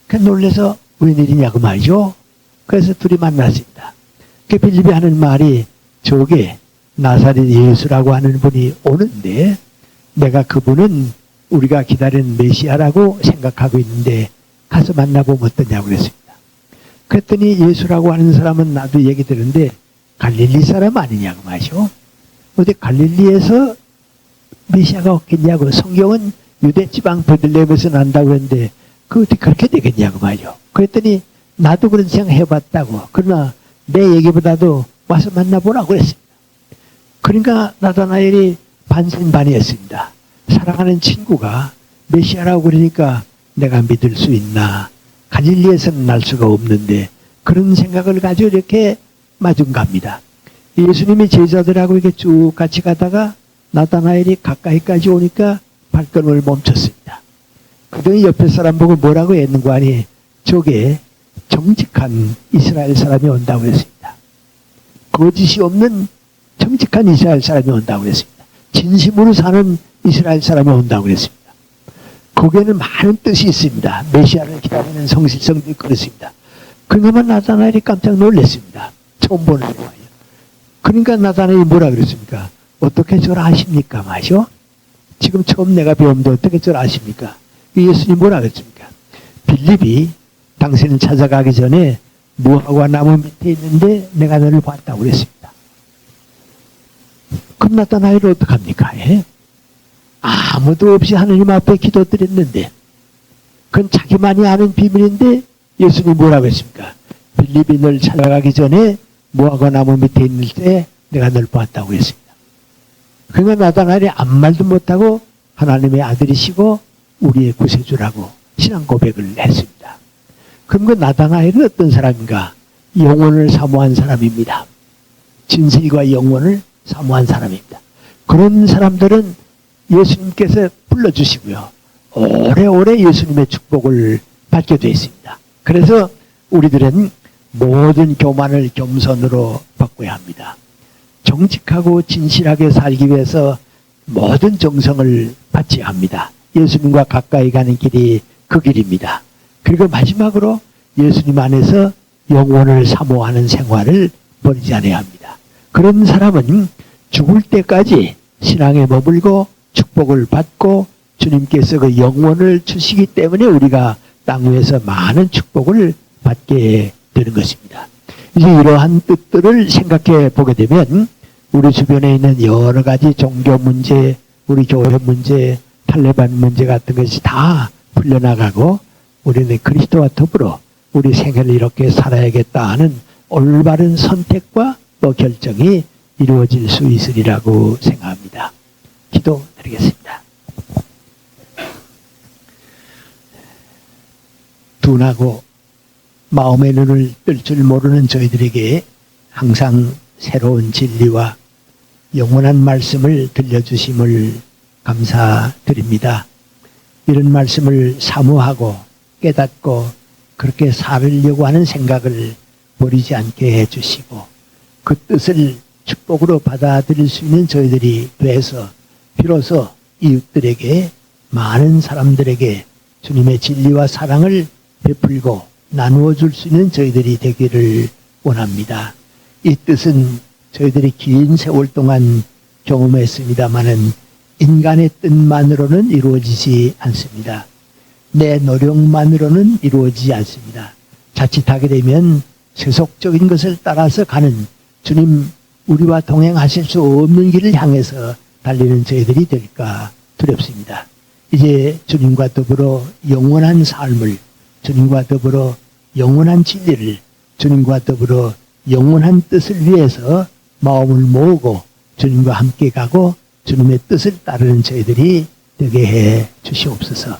그 놀래서 웬일이냐고 말이죠. 그래서 둘이 만났습니다. 그 빌립이 하는 말이 저게 나사렛 예수라고 하는 분이 오는데 내가 그분은 우리가 기다리는 메시아라고 생각하고 있는데 가서 만나보면 어떠냐고 그랬습니다. 그랬더니 예수라고 하는 사람은 나도 얘기 들었는데 갈릴리 사람 아니냐고 말이죠. 어디 갈릴리에서 메시아가 없겠냐고. 성경은 유대지방 베들레헴에서 난다고 했는데 그 어떻게 그렇게 되겠냐고 말이요. 그랬더니 나도 그런 생각 해봤다고. 그러나 내 얘기보다도 와서 만나보라고 그랬습니다. 그러니까 나다나엘이 반신반의했습니다. 사랑하는 친구가 메시아라고 그러니까 내가 믿을 수 있나. 갈릴리에서는 날 수가 없는데 그런 생각을 가지고 이렇게 마중 갑니다. 예수님이 제자들하고 이렇게 쭉 같이 가다가 나다나엘이 가까이까지 오니까 발걸음을 멈췄습니다. 그러더니 옆에 사람 보고 뭐라고 했는 거 아니? 저게 정직한 이스라엘 사람이 온다고 했습니다. 거짓이 없는 정직한 이스라엘 사람이 온다고 했습니다. 진심으로 사는 이스라엘 사람이 온다고 했습니다. 거기에는 많은 뜻이 있습니다. 메시아를 기다리는 성실성도 그렇습니다. 그러면 나다나엘이 깜짝 놀랐습니다. 처음 보는 거예요. 그러니까 나다나엘이 뭐라 그랬습니까? 어떻게 저를 아십니까? 마셔? 지금 처음 내가 배우는데 어떻게 저를 아십니까? 예수님 뭐라 그랬습니까? 빌립이 당신을 찾아가기 전에 무화과 나무 밑에 있는데 내가 너를 봤다고 그랬습니다. 그럼 나다나엘이 어떡합니까? 예? 아무도 없이 하느님 앞에 기도드렸는데 그건 자기만이 아는 비밀인데 예수님이 뭐라고 했습니까? 빌립이 널 찾아가기 전에 무화과 나무 밑에 있는 때 내가 널 봤다고 했습니다. 그러니까 나다나엘이 아무 말도 못하고 하나님의 아들이시고 우리의 구세주라고 신앙 고백을 했습니다. 그럼 그 나다나엘은 어떤 사람인가? 영혼을 사모한 사람입니다. 진실과 영혼을 사모한 사람입니다. 그런 사람들은 예수님께서 불러주시고요. 오래오래 예수님의 축복을 받게 되어 있습니다. 그래서 우리들은 모든 교만을 겸손으로 바꿔야 합니다. 정직하고 진실하게 살기 위해서 모든 정성을 바쳐야 합니다. 예수님과 가까이 가는 길이 그 길입니다. 그리고 마지막으로 예수님 안에서 영혼을 사모하는 생활을 버리지 않아야 합니다. 그런 사람은 죽을 때까지 신앙에 머물고 축복을 받고 주님께서 그 영혼을 주시기 때문에 우리가 땅 위에서 많은 축복을 받게 되는 것입니다. 이제 이러한 뜻들을 생각해 보게 되면 우리 주변에 있는 여러 가지 종교 문제, 우리 교회 문제, 탈레반 문제 같은 것이 다 풀려나가고 우리는 그리스도와 더불어 우리 생애를 이렇게 살아야겠다 하는 올바른 선택과 또 결정이 이루어질 수 있으리라고 생각합니다. 기도드리겠습니다. 둔하고 마음의 눈을 뜰 줄 모르는 저희들에게 항상 새로운 진리와 영원한 말씀을 들려주심을 감사드립니다. 이런 말씀을 사모하고 깨닫고 그렇게 살으려고 하는 생각을 버리지 않게 해주시고 그 뜻을 축복으로 받아들일 수 있는 저희들이 돼서 비로소 이웃들에게 많은 사람들에게 주님의 진리와 사랑을 베풀고 나누어 줄 수 있는 저희들이 되기를 원합니다. 이 뜻은 저희들이 긴 세월 동안 경험했습니다마는 인간의 뜻만으로는 이루어지지 않습니다. 내 노력만으로는 이루어지지 않습니다. 자칫하게 되면 세속적인 것을 따라서 가는 주님 우리와 동행하실 수 없는 길을 향해서 달리는 저희들이 될까 두렵습니다. 이제 주님과 더불어 영원한 삶을, 주님과 더불어 영원한 진리를, 주님과 더불어 영원한 뜻을 위해서 마음을 모으고 주님과 함께 가고 주님의 뜻을 따르는 저희들이 되게 해 주시옵소서.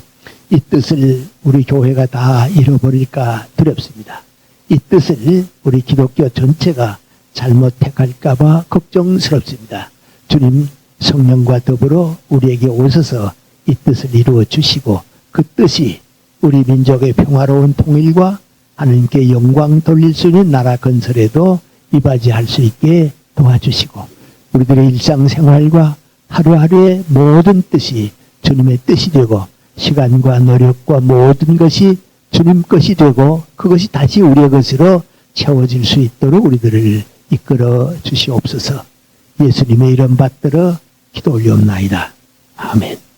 이 뜻을 우리 교회가 다 잃어버릴까 두렵습니다. 이 뜻을 우리 기독교 전체가 잘못 택할까 봐 걱정스럽습니다. 주님 성령과 더불어 우리에게 오셔서 이 뜻을 이루어 주시고 그 뜻이 우리 민족의 평화로운 통일과 하나님께 영광 돌릴 수 있는 나라 건설에도 이바지할 수 있게 도와주시고 우리들의 일상생활과 하루하루의 모든 뜻이 주님의 뜻이 되고 시간과 노력과 모든 것이 주님 것이 되고 그것이 다시 우리의 것으로 채워질 수 있도록 우리들을 이끌어 주시옵소서. 예수님의 이름 받들어 기도 올리옵나이다. 아멘.